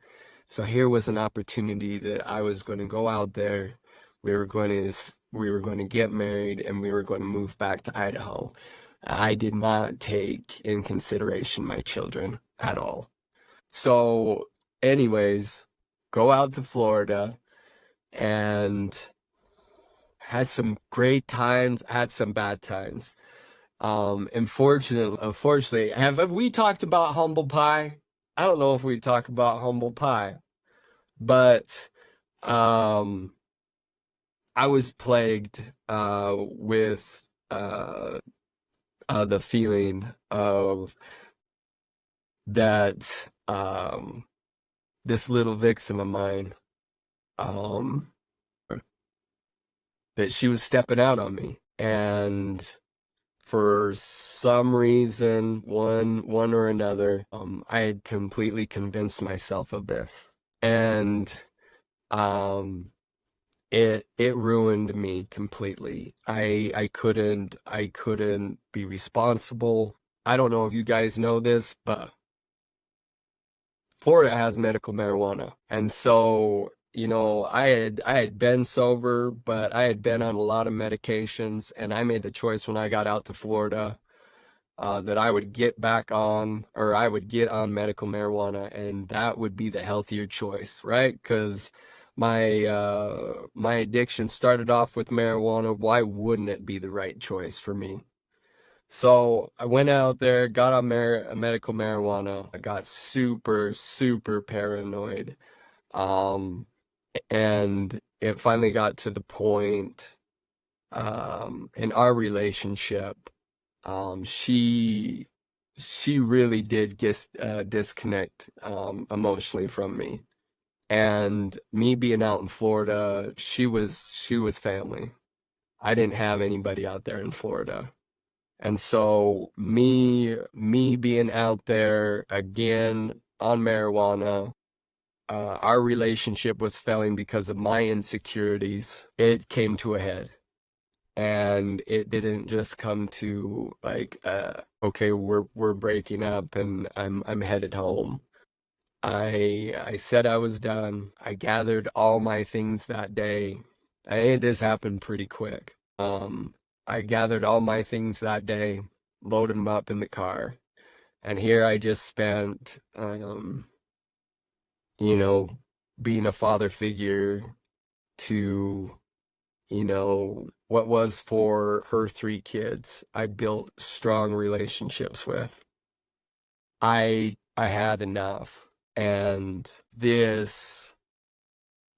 So here was an opportunity that I was going to go out there. We were going to get married, and we were going to move back to Idaho. I did not take in consideration my children at all. So anyways, go out to Florida, and had some great times, had some bad times. Unfortunately, have we talked about humble pie? I don't know if we talk about humble pie, but um, I was plagued with the feeling of that this little vixen of mine, um, that she was stepping out on me, and for some reason, one or another, I had completely convinced myself of this, and um, it ruined me completely. I couldn't be responsible. I don't know if you guys know this, but Florida has medical marijuana. And so, I had been sober, but I had been on a lot of medications, and I made the choice when I got out to Florida, that I would get back on, or I would get on medical marijuana, and that would be the healthier choice, right? Because my addiction started off with marijuana. Why wouldn't it be the right choice for me? So I went out there, got on medical marijuana. I got super, super paranoid. Um, and it finally got to the point, in our relationship, she really did disconnect, emotionally from me. And me being out in Florida, she was family. I didn't have anybody out there in Florida. And so me being out there again on marijuana, our relationship was failing because of my insecurities. It came to a head. And it didn't just come to like, okay, we're breaking up and I'm headed home. I said I was done. I gathered all my things that day. This happened pretty quick. I gathered all my things that day, loaded them up in the car, and here I just spent, you know, being a father figure to, what was for her three kids. I built strong relationships with. I had enough, and this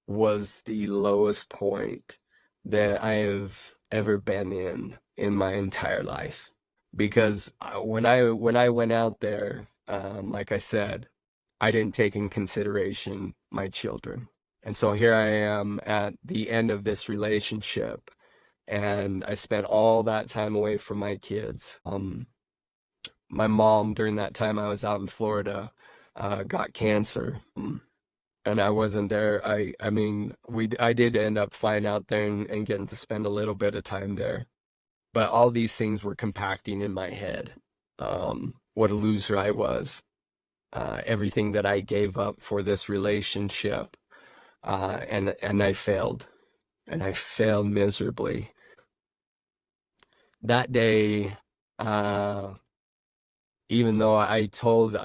was the lowest point that I have ever been in my entire life. Because when I went out there, like I said, I didn't take in consideration my children. And so here I am at the end of this relationship, and I spent all that time away from my kids. My mom, during that time I was out in Florida, got cancer. And I wasn't there. I mean, I did end up flying out there and getting to spend a little bit of time there. But all these things were compacting in my head. What a loser I was. Everything that I gave up for this relationship, and I failed, and I failed miserably. That day, uh, even though I told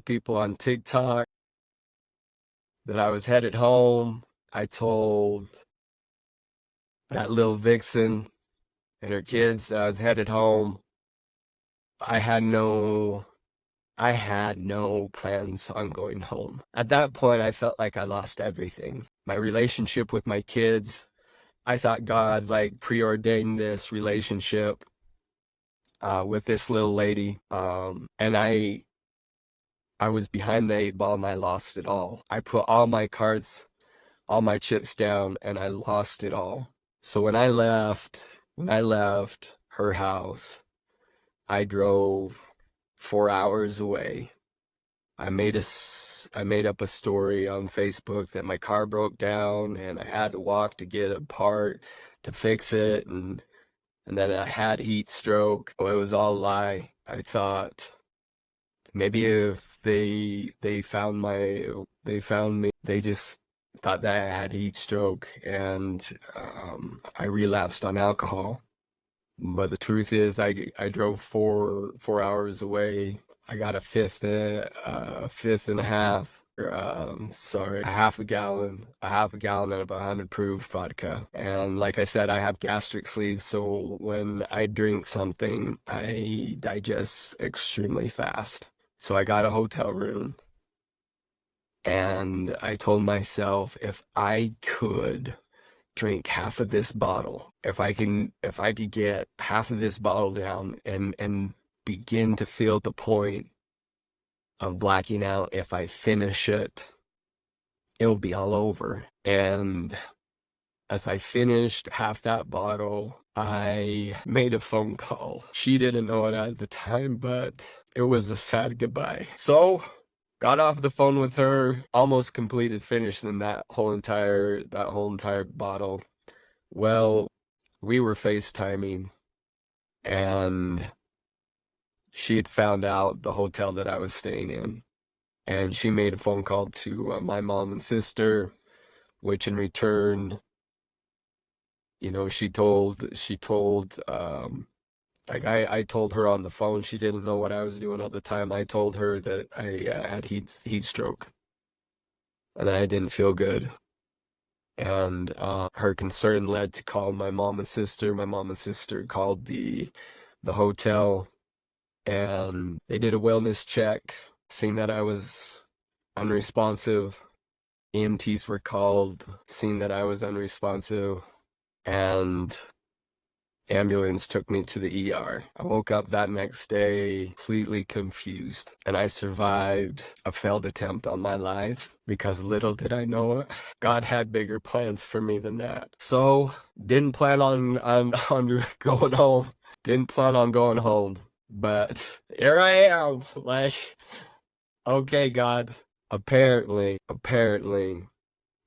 people on TikTok that I was headed home, I told that little vixen and her kids that I was headed home. I had no I had no plans on going home. At that point, I felt like I lost everything. My relationship with my kids, I thought God like preordained this relationship, with this little lady. And I was behind the eight ball and I lost it all. I put all my cards, all my chips down, and I lost it all. So when I left her house, I drove 4 hours away. I made up a story on Facebook that my car broke down and I had to walk to get a part to fix it, and then I had heat stroke. Well, it was all a lie. I thought maybe if they found me, they just thought that I had heat stroke, and I relapsed on alcohol. But the truth is, I drove 4 hours away. I got a fifth and a half. sorry, a half a gallon of 100 proof vodka. And like I said, I have gastric sleeve, so when I drink something, I digest extremely fast. So I got a hotel room, and I told myself if I could drink half of this bottle, if I could get half of this bottle down and begin to feel the point of blacking out, if I finish it, it'll be all over. And as I finished half that bottle, I made a phone call. She didn't know it at the time, but it was a sad goodbye. So, got off the phone with her, almost completed finishing that whole entire bottle. Well, we were FaceTiming, and she had found out the hotel that I was staying in. And she made a phone call to my mom and sister, which in return, you know, like I told her on the phone. She didn't know what I was doing at the time. I told her that I had heat stroke, and I didn't feel good. And her concern led to call my mom and sister. My mom and sister called the hotel, and they did a wellness check, seeing that I was unresponsive. EMTs were called, seeing that I was unresponsive, and ambulance took me to the ER. I woke up that next day completely confused, and I survived a failed attempt on my life because little did I know it, God had bigger plans for me than that. So, didn't plan on going home. Didn't plan on going home. But here I am, like, okay, God, apparently,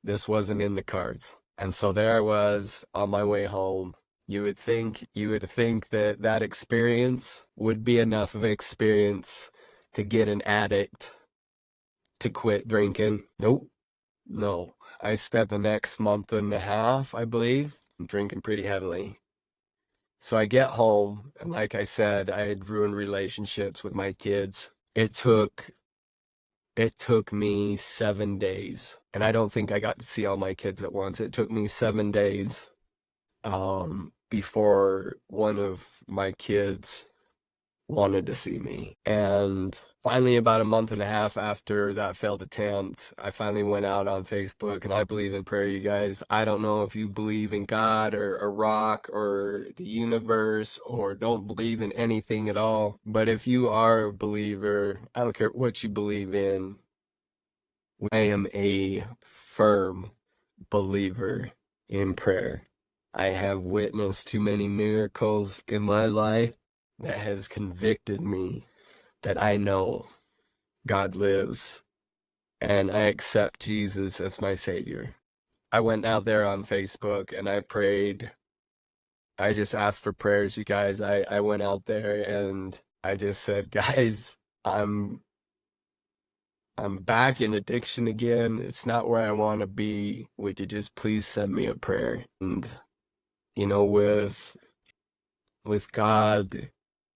this wasn't in the cards. And so there I was on my way home. You would think that that experience would be enough of an experience to get an addict to quit drinking. Nope. No. I spent the next month and a half, I believe, drinking pretty heavily. So I get home, and like I said, I had ruined relationships with my kids. It took me 7 days, and I don't think I got to see all my kids at once. It took me 7 days before one of my kids wanted to see me. And finally, about a month and a half after that failed attempt, I finally went out on Facebook, and I believe in prayer, you guys. I don't know if you believe in God or a rock or the universe or don't believe in anything at all, but if you are a believer, I don't care what you believe in, I am a firm believer in prayer. I have witnessed too many miracles in my life that has convicted me that I know God lives and I accept Jesus as my Savior. I went out there on Facebook and I prayed. I just asked for prayers, you guys. I went out there and I just said, guys, I'm back in addiction again. It's not where I want to be. Would you just please send me a prayer? And you know, with God,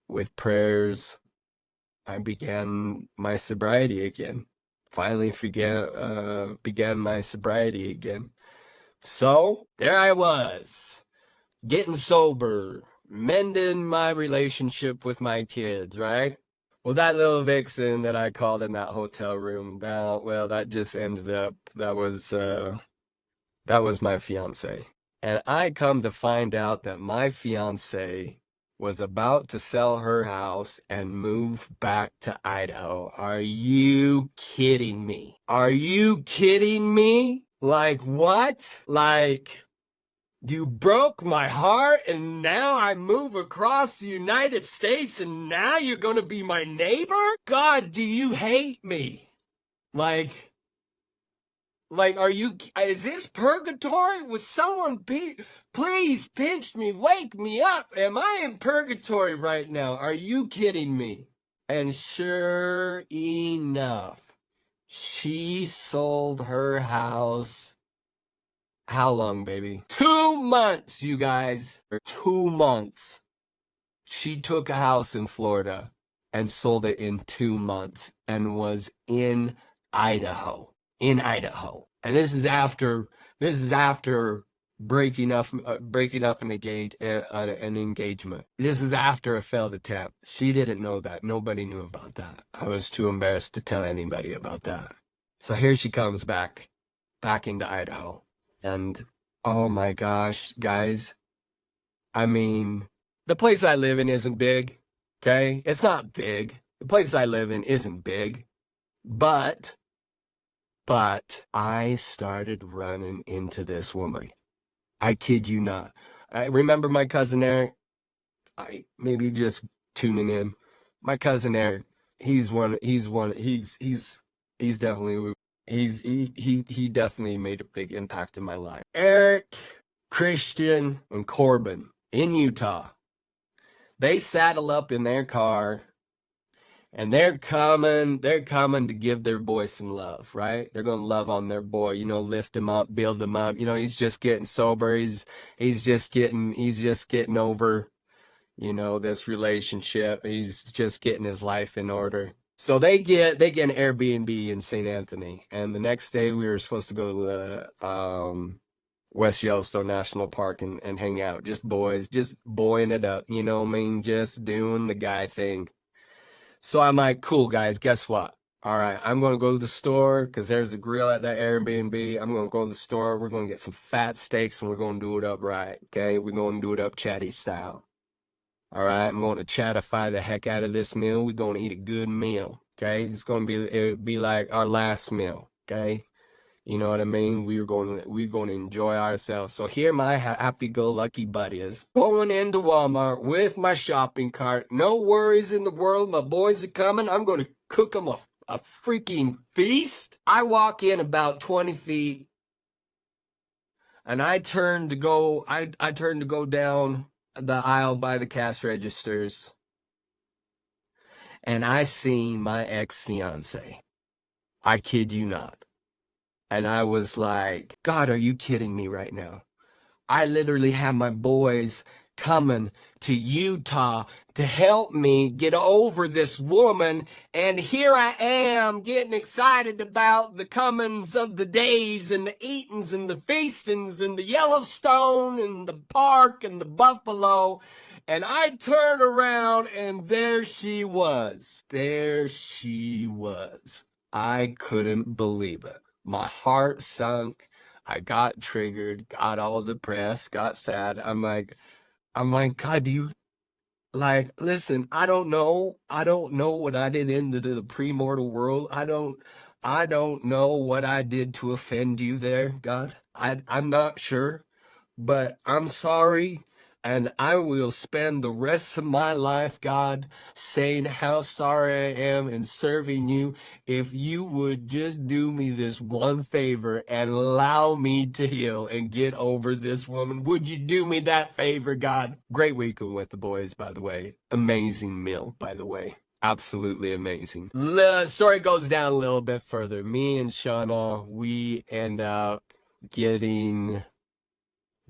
with prayers, I began my sobriety again. Finally began my sobriety again. So there I was, getting sober, mending my relationship with my kids, right? Well, that little vixen that I called in that hotel room, that just ended up, that was my fiance. And I come to find out that my fiance was about to sell her house and move back to Idaho. Are you kidding me? Are you kidding me? Like what? Like, you broke my heart and now I move across the United States and now you're gonna be my neighbor? God, do you hate me? Like, is this purgatory? Would someone please pinch me, wake me up? Am I in purgatory right now? Are you kidding me? And sure enough, she sold her house. How long, baby? 2 months, you guys. 2 months. She took a house in Florida and sold it in 2 months and was in Idaho, in Idaho. And this is after breaking up an engagement. This is after a failed attempt. She didn't know that. Nobody knew about that. I was too embarrassed to tell anybody about that. So here she comes back into Idaho. And oh my gosh, guys, I mean, the place I live in isn't big, okay? It's not big. The place I live in isn't big, but I started running into this woman. I kid you not. I remember my cousin Eric. I maybe just tuning in. My cousin Eric. He's definitely he definitely made a big impact in my life. Eric, Christian, and Corbin in Utah. They saddle up in their car and they're coming to give their boy some love, right? They're going to love on their boy, lift him up, build him up. He's just getting sober. He's just getting over, this relationship. He's just getting his life in order. So they get an Airbnb in St. Anthony, and the next day we were supposed to go to the West Yellowstone National Park and hang out, just boys, just boying it up, just doing the guy thing. So I'm like, cool, guys, guess what? All right, I'm going to go to the store because there's a grill at that Airbnb. I'm going to go to the store. We're going to get some fat steaks and we're going to do it up right, okay? We're going to do it up chatty style. All right, I'm going to chatify the heck out of this meal. We're going to eat a good meal, okay? It'll be like our last meal, okay? You know what I mean? We're going to enjoy ourselves. So here my happy-go-lucky buddy is going into Walmart with my shopping cart. No worries in the world. My boys are coming. I'm going to cook them a freaking feast. I walk in about 20 feet, and I turn to go down the aisle by the cash registers, and I seen my ex-fiance. I kid you not. And I was like, God, are you kidding me right now? I literally have my boys coming to Utah to help me get over this woman. And here I am getting excited about the comings of the days and the eatings and the feastings and the Yellowstone and the park and the buffalo. And I turned around and there she was. There she was. I couldn't believe it. My heart sunk. I got triggered, got all depressed, got sad. I'm like, God, listen, I don't know what I did into the premortal world. I don't know what I did to offend you there, God. I'm not sure, but I'm sorry. And I will spend the rest of my life, God, saying how sorry I am and serving you. If you would just do me this one favor and allow me to heal and get over this woman. Would you do me that favor, God? Great weekend with the boys, by the way. Amazing meal, by the way. Absolutely amazing. The story goes down a little bit further. Me and Shauna, we end up getting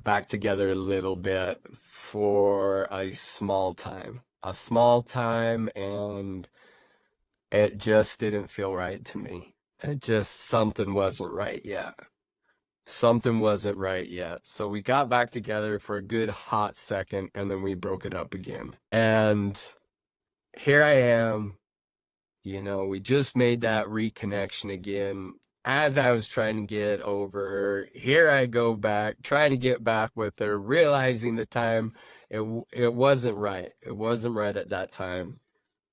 back together a little bit for a small time, and it just didn't feel right to me. Something wasn't right yet. Something wasn't right yet. So we got back together for a good hot second, and then we broke it up again. And here I am, we just made that reconnection again. As I was trying to get over her, here I go back, trying to get back with her, realizing the time it wasn't right. It wasn't right at that time.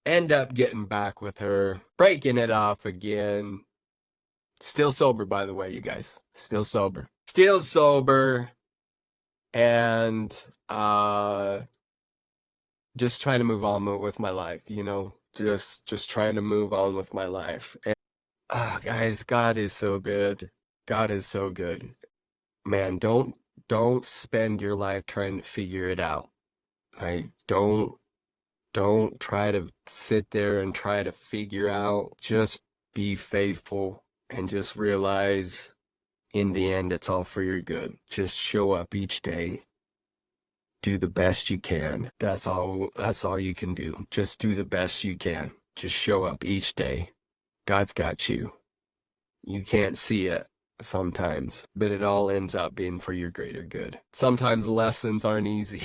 End up getting back with her, breaking it off again. Still sober, by the way, you guys. Still sober. And just trying to move on with my life, just trying to move on with my life. Guys, God is so good. God is so good. Man, don't spend your life trying to figure it out. Right? Don't try to sit there and try to figure out. Just be faithful and just realize in the end it's all for your good. Just show up each day. Do the best you can. That's all you can do. Just do the best you can. Just show up each day. God's got you. You can't see it sometimes, but it all ends up being for your greater good. Sometimes lessons aren't easy.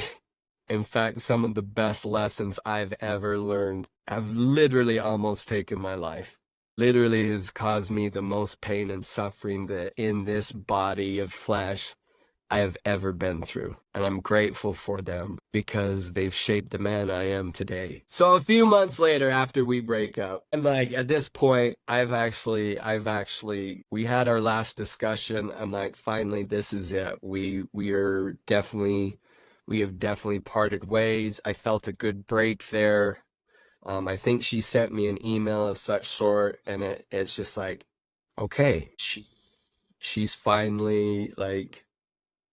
In fact, some of the best lessons I've ever learned have literally almost taken my life. Literally has caused me the most pain and suffering that in this body of flesh I have ever been through. And I'm grateful for them because they've shaped the man I am today. So a few months later after we break up, and like at this point, we had our last discussion. I'm like, finally, this is it. We have definitely parted ways. I felt a good break there. I think she sent me an email of such sort, and it's just like, okay, she's finally like,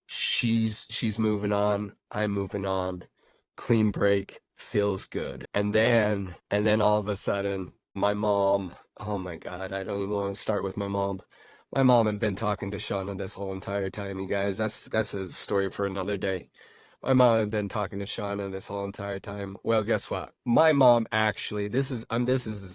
she's moving on. I'm moving on. Clean break, feels good. And then all of a sudden, my mom, oh my God, I don't even want to start with my mom. My mom had been talking to Shauna this whole entire time, you guys. That's a story for another day. My mom had been talking to Shauna this whole entire time. Well, guess what? My mom actually, this is a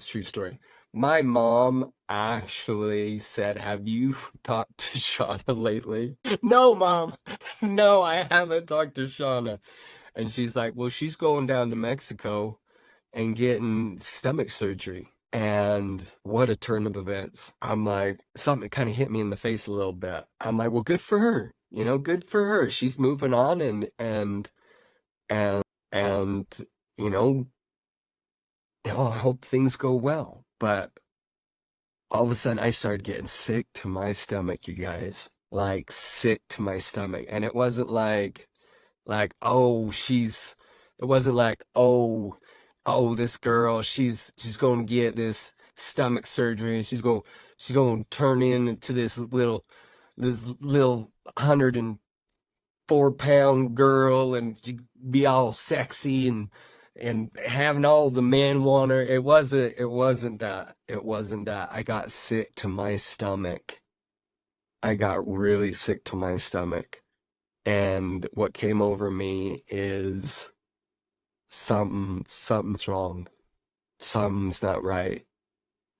true story. My mom actually said, "Have you talked to Shauna lately?" No, Mom. No, I haven't talked to Shauna. And she's like, "Well, she's going down to Mexico and getting stomach surgery." And what a turn of events. I'm like, something kind of hit me in the face a little bit. I'm like, well, good for her. Good for her. She's moving on and you know, I hope things go well. But all of a sudden I started getting sick to my stomach, you guys. Like sick to my stomach. And it wasn't like, oh, it wasn't like, oh, this girl, she's going to get this stomach surgery and she's going to turn into this little 104-pound girl and she'd be all sexy and having all the men want her. It wasn't that. It wasn't that. I got sick to my stomach. I got really sick to my stomach. And what came over me is something's wrong. Something's not right.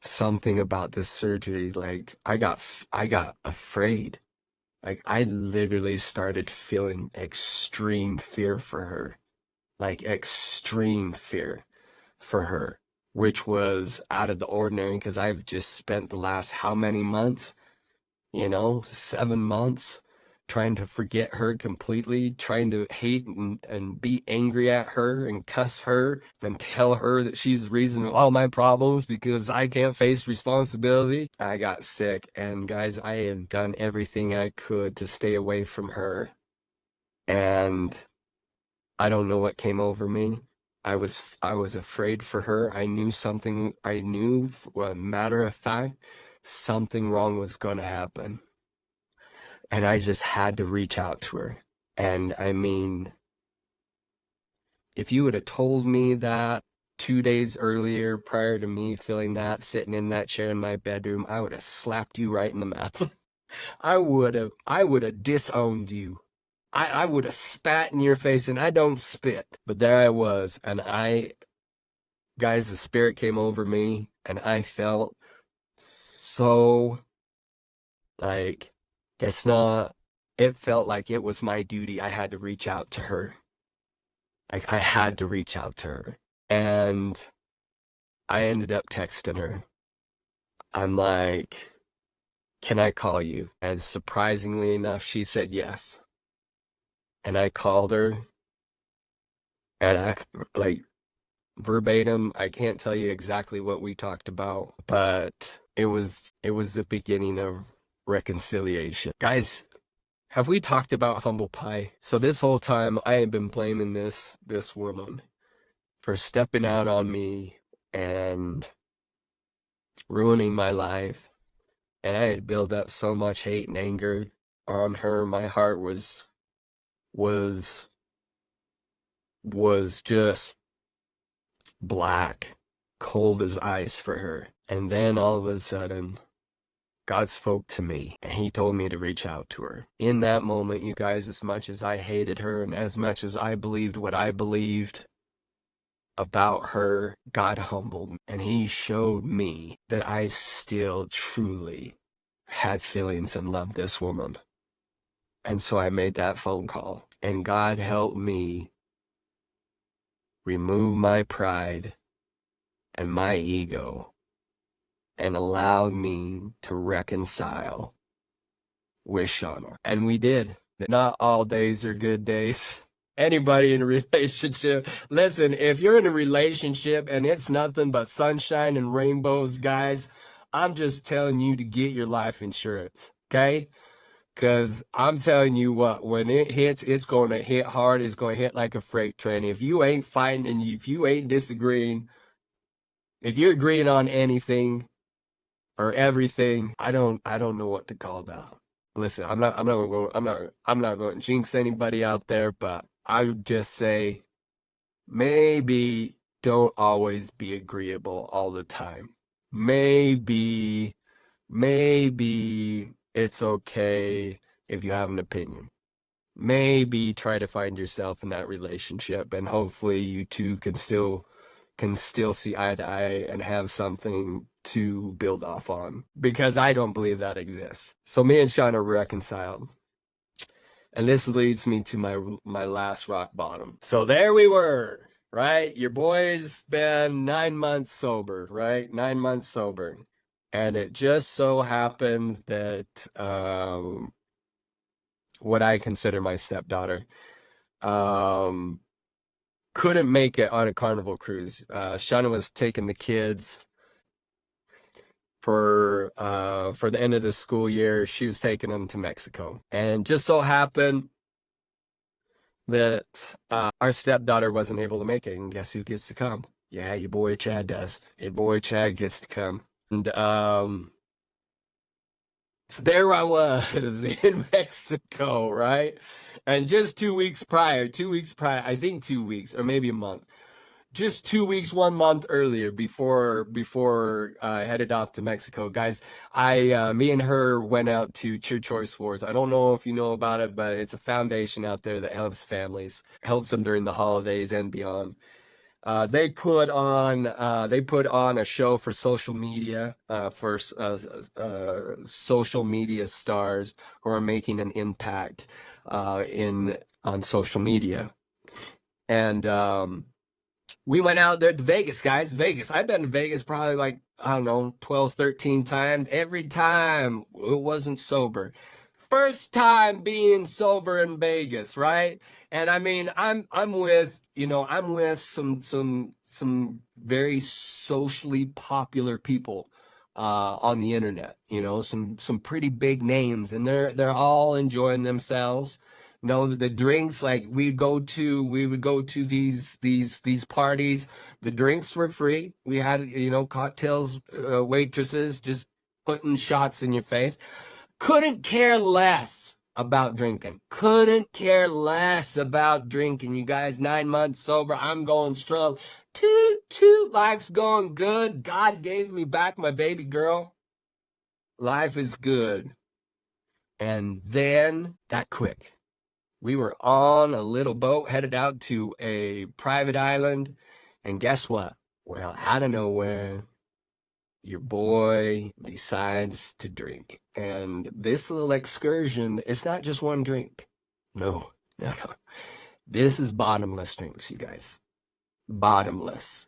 Something about this surgery, like I got afraid. Like I literally started feeling extreme fear for her. Like extreme fear for her, which was out of the ordinary because I've just spent the last how many months, 7 months, trying to forget her completely, trying to hate and be angry at her and cuss her and tell her that she's the reason of all my problems because I can't face responsibility. I got sick, and guys, I had done everything I could to stay away from her, and I don't know what came over me. I was afraid for her. I knew, well, matter of fact, something wrong was going to happen. And I just had to reach out to her. And I mean, if you would have told me that 2 days earlier, prior to me feeling that, sitting in that chair in my bedroom, I would have slapped you right in the mouth. I would have disowned you. I would have spat in your face, and I don't spit. But there I was, and guys, the spirit came over me, and I felt so like, it felt like it was my duty. I had to reach out to her. Like, I had to reach out to her. And I ended up texting her. I'm like, can I call you? And surprisingly enough, she said yes. And I called her, and like, verbatim, I can't tell you exactly what we talked about, but it was the beginning of reconciliation. Guys, have we talked about humble pie? So this whole time I had been blaming this woman for stepping out on me and ruining my life. And I had built up so much hate and anger on her. My heart was just black, cold as ice for her. And then all of a sudden, God spoke to me, and he told me to reach out to her. In that moment, you guys, as much as I hated her and as much as I believed what I believed about her, God humbled me, and he showed me that I still truly had feelings and loved this woman. And so I made that phone call, and God helped me remove my pride and my ego and allowed me to reconcile with Shauna. And we did. Not all days are good days. Anybody in a relationship, listen, if you're in a relationship and it's nothing but sunshine and rainbows, guys, I'm just telling you to get your life insurance, okay? Because I'm telling you what, when it hits, it's going to hit hard. It's going to hit like a freight train. If you ain't fighting and if you ain't disagreeing, if you're agreeing on anything or everything, I don't know what to call about. Listen, I'm not going to jinx anybody out there, but I would just say maybe don't always be agreeable all the time. Maybe it's okay if you have an opinion. Maybe try to find yourself in that relationship, and hopefully you two can still see eye to eye and have something to build off on, because I don't believe that exists. So me and Sean are reconciled. And this leads me to my last rock bottom. So there we were, right? Your boy's been 9 months sober, right? 9 months sober. And it just so happened that what I consider my stepdaughter um, couldn't make it on a Carnival cruise. Shauna was taking the kids for the end of the school year. She was taking them to Mexico, and just so happened that our stepdaughter wasn't able to make it. And guess who gets to come? Yeah, your boy Chad does. Your boy Chad gets to come. And so there I was in Mexico, right? And just 2 weeks prior, I think 2 weeks or maybe a month, just 2 weeks, 1 month earlier, before I headed off to Mexico, guys, me and her went out to True Choice Wars. I don't know if you know about it, but it's a foundation out there that helps families, helps them during the holidays and beyond. They put on a show for social media, for social media stars who are making an impact in on social media. And we went out there to Vegas, guys. Vegas. I've been to Vegas probably like, I don't know, 12, 13 times. Every time it wasn't sober. First time being sober in Vegas, right? And I mean, I'm with some very socially popular people on the internet, some pretty big names, and they're all enjoying themselves. The drinks, like we would go to these parties. The drinks were free. We had, cocktails, waitresses just putting shots in your face. Couldn't care less about drinking. Couldn't care less about drinking. You guys, 9 months sober. I'm going strong. Toot, life's going good. God gave me back my baby girl. Life is good. And then that quick. We were on a little boat headed out to a private island. And guess what? Well, out of nowhere, your boy decides to drink. And this little excursion, it's not just one drink. No, no, no. This is bottomless drinks, you guys. Bottomless.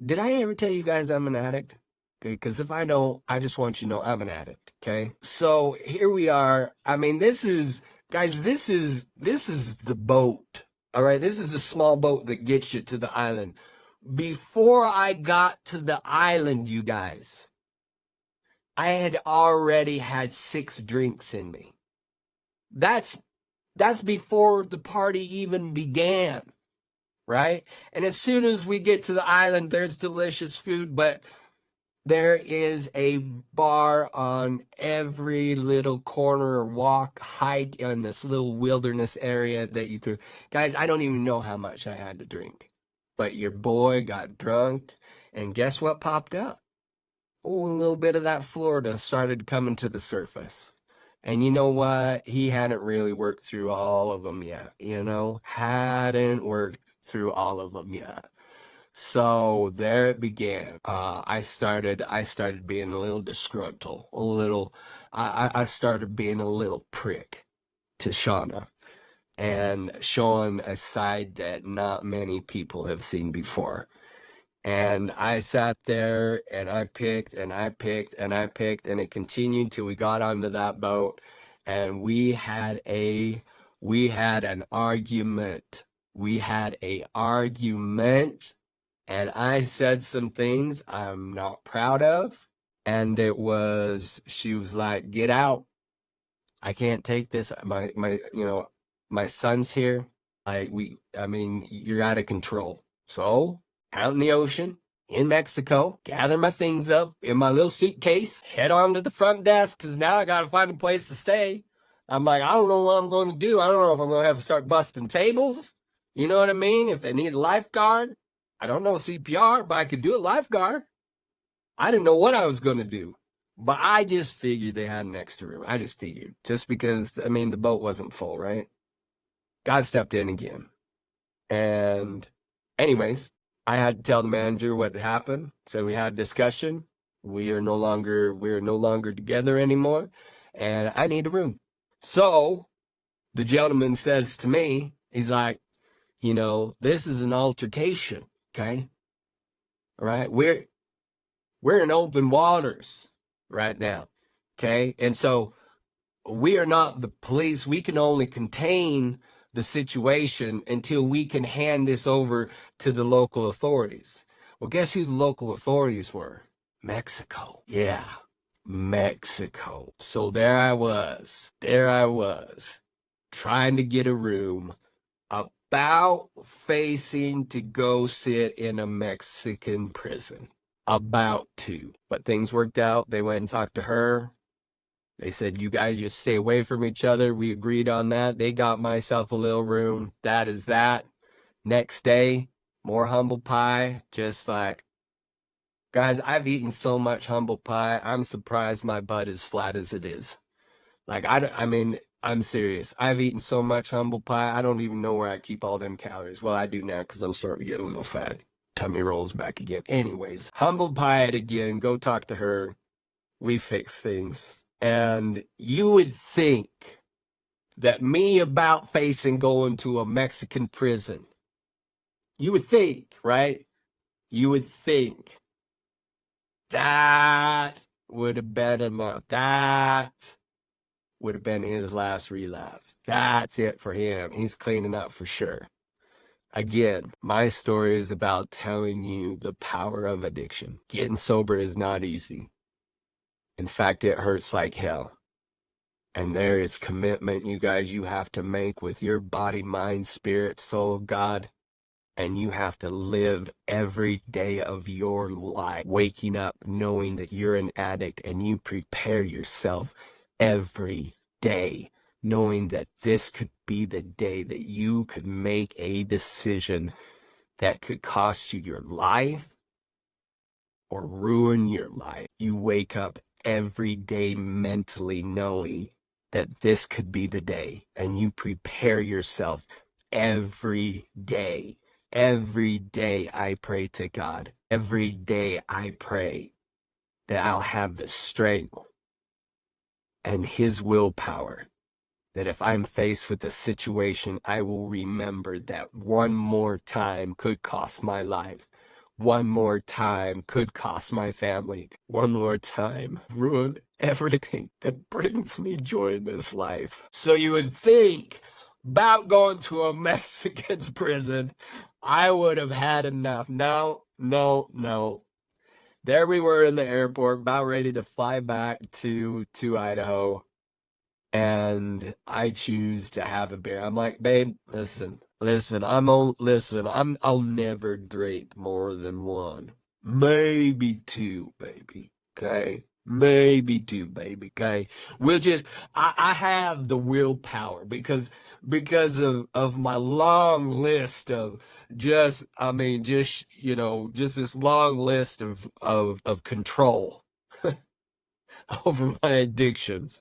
Did I ever tell you guys I'm an addict? Okay, because if I don't, I just want you to know I'm an addict. Okay, so here we are. I mean, guys, this is the boat. All right, this is the small boat that gets you to the island. Before I got to the island, you guys, I had already had 6 drinks in me. That's before the party even began, right? And as soon as we get to the island, there's delicious food, but there is a bar on every little corner, walk, hike in this little wilderness area that you through. Guys, I don't even know how much I had to drink. But your boy got drunk, and guess what popped up? Oh, a little bit of that Florida started coming to the surface. And you know what? He hadn't really worked through all of them yet, Hadn't worked through all of them yet. So there it began. I started being a little disgruntled, I started being a little prick to Shauna and showing a side that not many people have seen before. And I sat there and I picked and I picked and I picked, and it continued till we got onto that boat, and we had an argument. We had a argument, and I said some things I'm not proud of. And she was like, "Get out. I can't take this. My son's here. I mean, you're out of control." So, out in the ocean, in Mexico, gather my things up in my little suitcase, head on to the front desk, because now I got to find a place to stay. I'm like, I don't know what I'm going to do. I don't know if I'm going to have to start busting tables. You know what I mean? If they need a lifeguard, I don't know CPR, but I could do a lifeguard. I didn't know what I was going to do. But I just figured they had an extra room. I just figured. Just because, I mean, the boat wasn't full, right? God stepped in again. And anyways, I had to tell the manager what had happened. So we had a discussion. We are no longer together anymore. And I need a room. So the gentleman says to me, he's like, this is an altercation, okay? All right? We're in open waters right now, okay? And so we are not the police. We can only contain the situation until we can hand this over to the local authorities. Well, guess who the local authorities were? Mexico. Yeah, Mexico. So there I was, trying to get a room, about facing to go sit in a Mexican prison. About to. But things worked out. They went and talked to her. They said, you guys just stay away from each other. We agreed on that. They got myself a little room. That is that. Next day, more humble pie. Just like, guys, I've eaten so much humble pie, I'm surprised my butt is flat as it is. Like, I mean, I'm serious. I've eaten so much humble pie, I don't even know where I keep all them calories. Well, I do now because I'm starting to get a little fat. Tummy rolls back again. Anyways, humble pie it again. Go talk to her. We fix things. And you would think that me about facing going to a Mexican prison, you would think, right? You would think that would have been enough. That would have been his last relapse. That's it for him. He's cleaning up for sure. Again, my story is about telling you the power of addiction. Getting sober is not easy. In fact, it hurts like hell. And there is commitment, you guys, you have to make with your body, mind, spirit, soul, God. And you have to live every day of your life, waking up knowing that you're an addict, and you prepare yourself every day, knowing that this could be the day that you could make a decision that could cost you your life or ruin your life. You wake up every day mentally knowing that this could be the day, and you prepare yourself every day. Every day I pray to God. Every day I pray that I'll have the strength and His willpower, that if I'm faced with a situation, I will remember that one more time could cost my life. One more time could cost my family. One more time ruin everything that brings me joy in this life. So you would think about going to a Mexican's prison, I would have had enough. No. There we were in the airport, about ready to fly back to Idaho. And I choose to have a beer. I'm like, babe, listen, I'll never drink more than one. Maybe two, baby. Okay? Maybe two, baby. Okay? I have the willpower because of my long list of just this long list of control over my addictions.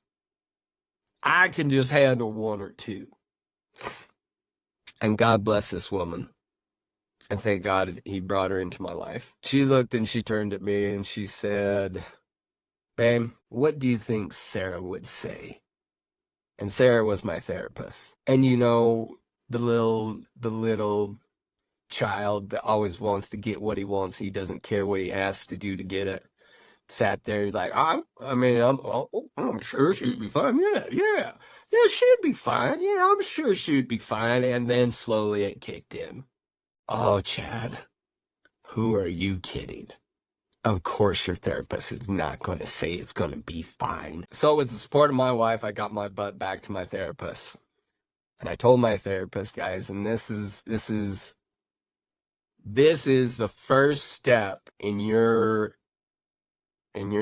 I can just handle one or two. And God bless this woman. And thank God he brought her into my life. She looked and she turned at me and she said, babe, what do you think Sarah would say? And Sarah was my therapist. And you know, the little child that always wants to get what he wants, he doesn't care what he has to do to get it. Sat there, he's like, I'm sure she'd be fine. Yeah, she'd be fine. Yeah, I'm sure she'd be fine. And then slowly it kicked in. Oh, Chad, who are you kidding? Of course, your therapist is not going to say it's going to be fine. So, with the support of my wife, I got my butt back to my therapist, and I told my therapist, guys, and this is the first step in your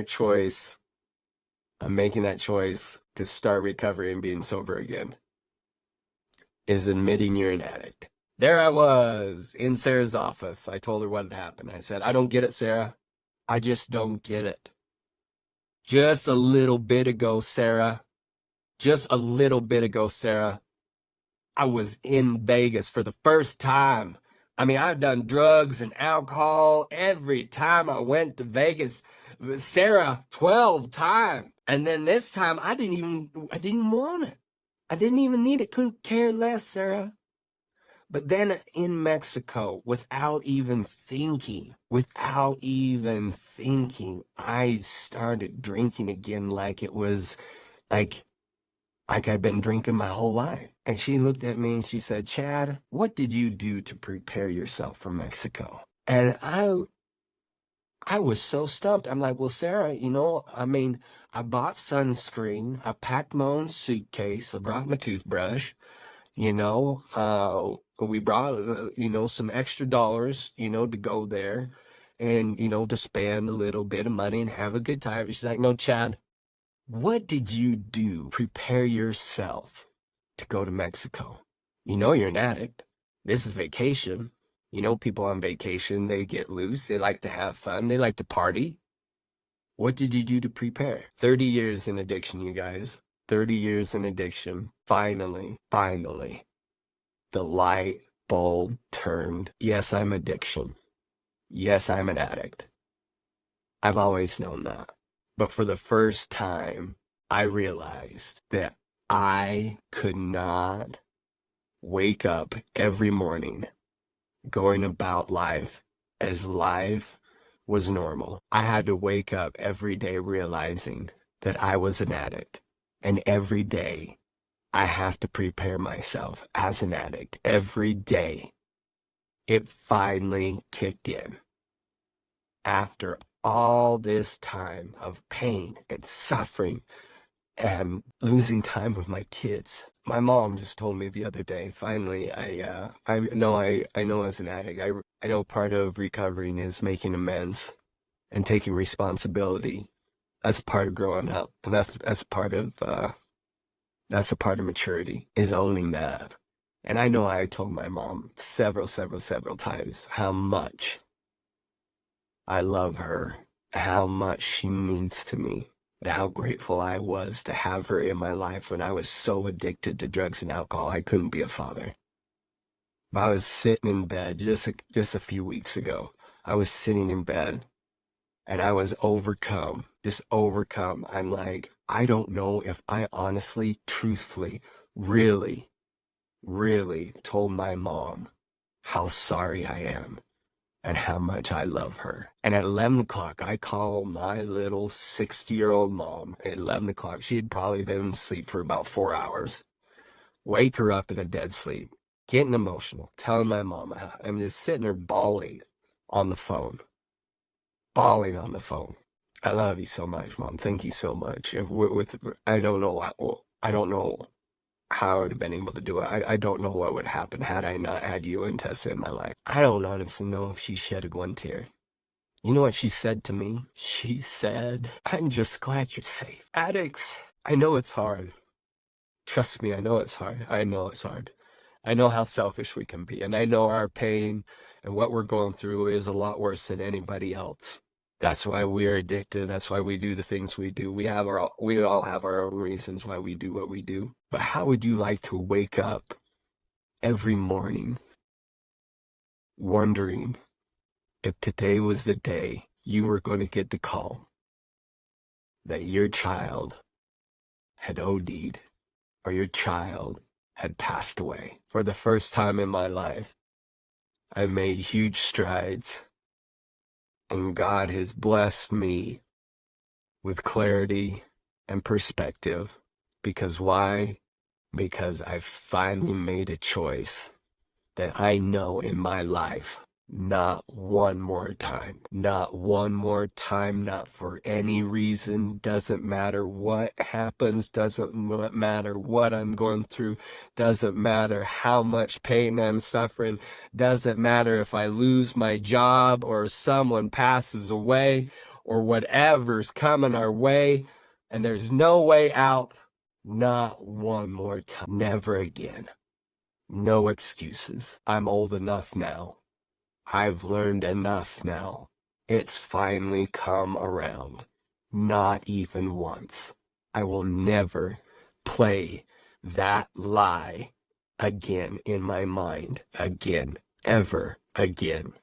choice of making that choice to start recovery and being sober again, is admitting you're an addict. There I was in Sarah's office. I told her what had happened. I said, I don't get it, Sarah. I just don't get it. Just a little bit ago, Sarah. Just a little bit ago, Sarah. I was in Vegas for the first time. I mean, I've done drugs and alcohol every time I went to Vegas. Sarah, 12 times. And then this time I didn't want it. I didn't even need it. Couldn't care less, Sarah. But then in Mexico, without even thinking, I started drinking again like it was like I've been drinking my whole life. And she looked at me and she said, Chad, what did you do to prepare yourself for Mexico? And I was so stumped. I'm like, well, Sarah, I bought sunscreen. I packed my own suitcase. I brought my toothbrush. We brought, some extra dollars, to go there and, to spend a little bit of money and have a good time. She's like, no, Chad, what did you do? Prepare yourself to go to Mexico. You're an addict. This is vacation. People on vacation, they get loose. They like to have fun. They like to party. What did you do to prepare? 30 years in addiction, you guys. 30 years in addiction. Finally, the light bulb turned. Yes, I'm addiction. Yes, I'm an addict. I've always known that. But for the first time, I realized that I could not wake up every morning going about life as life was normal. I had to wake up every day realizing that I was an addict. And every day, I have to prepare myself as an addict. Every day, it finally kicked in. After all this time of pain and suffering and losing time with my kids. My mom just told me the other day, finally, I know as an addict, I know part of recovering is making amends and taking responsibility. That's part of growing up, and that's part of maturity, is owning that. And I know I told my mom several times how much I love her, how much she means to me, and how grateful I was to have her in my life when I was so addicted to drugs and alcohol I couldn't be a father. I was sitting in bed just a few weeks ago. I was sitting in bed and I was overcome. I'm like, I don't know if I honestly, truthfully, really told my mom how sorry I am and how much I love her. And at 11 o'clock, I call my little 60-year-old mom at 11 o'clock. She had probably been asleep for about 4 hours. Wake her up in a dead sleep, getting emotional, telling my mom, I'm just sitting there bawling on the phone. I love you so much, Mom. Thank you so much. I don't know how I would have been able to do it. I don't know what would happen had I not had you and Tessa in my life. I don't honestly know if she shedded one tear. You know what she said to me? She said, I'm just glad you're safe. Addicts, I know it's hard. Trust me, I know it's hard. I know it's hard. I know how selfish we can be, and I know our pain and what we're going through is a lot worse than anybody else. That's why we're addicted. That's why we do the things we do. We all have our own reasons why we do what we do. But how would you like to wake up every morning wondering if today was the day you were going to get the call that your child had OD'd or your child had passed away. For the first time in my life, I made huge strides, and God has blessed me with clarity and perspective. Because why? Because I finally made a choice that I know in my life, not one more time, not for any reason, doesn't matter what happens, doesn't matter what I'm going through, doesn't matter how much pain I'm suffering, doesn't matter if I lose my job or someone passes away or whatever's coming our way and there's no way out, not one more time, never again. No excuses. I'm old enough now. I've learned enough now. It's finally come around. Not even once. I will never play that lie again in my mind. Again. Ever again.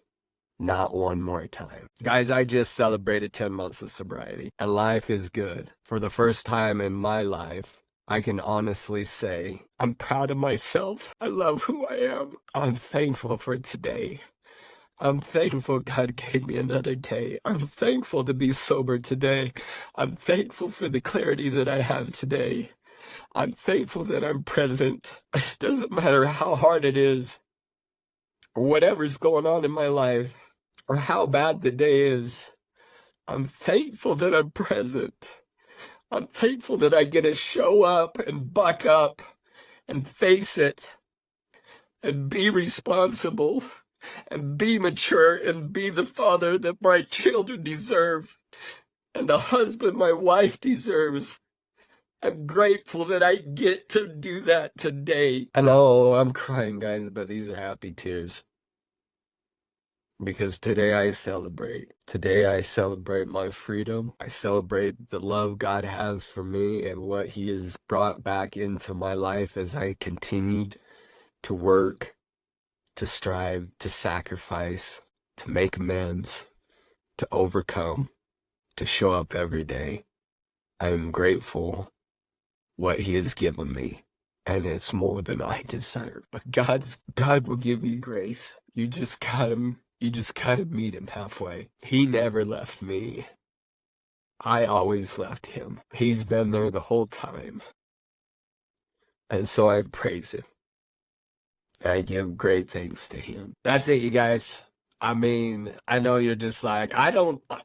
Not one more time. Guys, I just celebrated 10 months of sobriety, and life is good. For the first time in my life, I can honestly say I'm proud of myself. I love who I am. I'm thankful for today. I'm thankful God gave me another day. I'm thankful to be sober today. I'm thankful for the clarity that I have today. I'm thankful that I'm present. It doesn't matter how hard it is or whatever's going on in my life or how bad the day is. I'm thankful that I'm present. I'm thankful that I get to show up and buck up and face it and be responsible and be mature and be the father that my children deserve and the husband my wife deserves. I'm grateful that I get to do that today. I know I'm crying, guys, but these are happy tears. Because today I celebrate. Today I celebrate my freedom. I celebrate the love God has for me and what He has brought back into my life as I continued to work, to strive, to sacrifice, to make amends, to overcome, to show up every day. I am grateful what He has given me, and it's more than I deserve. But God will give you grace. You just gotta meet Him halfway. He never left me. I always left Him. He's been there the whole time. And so I praise Him. I give great thanks to Him. That's it, you guys. I mean, I know you're just like,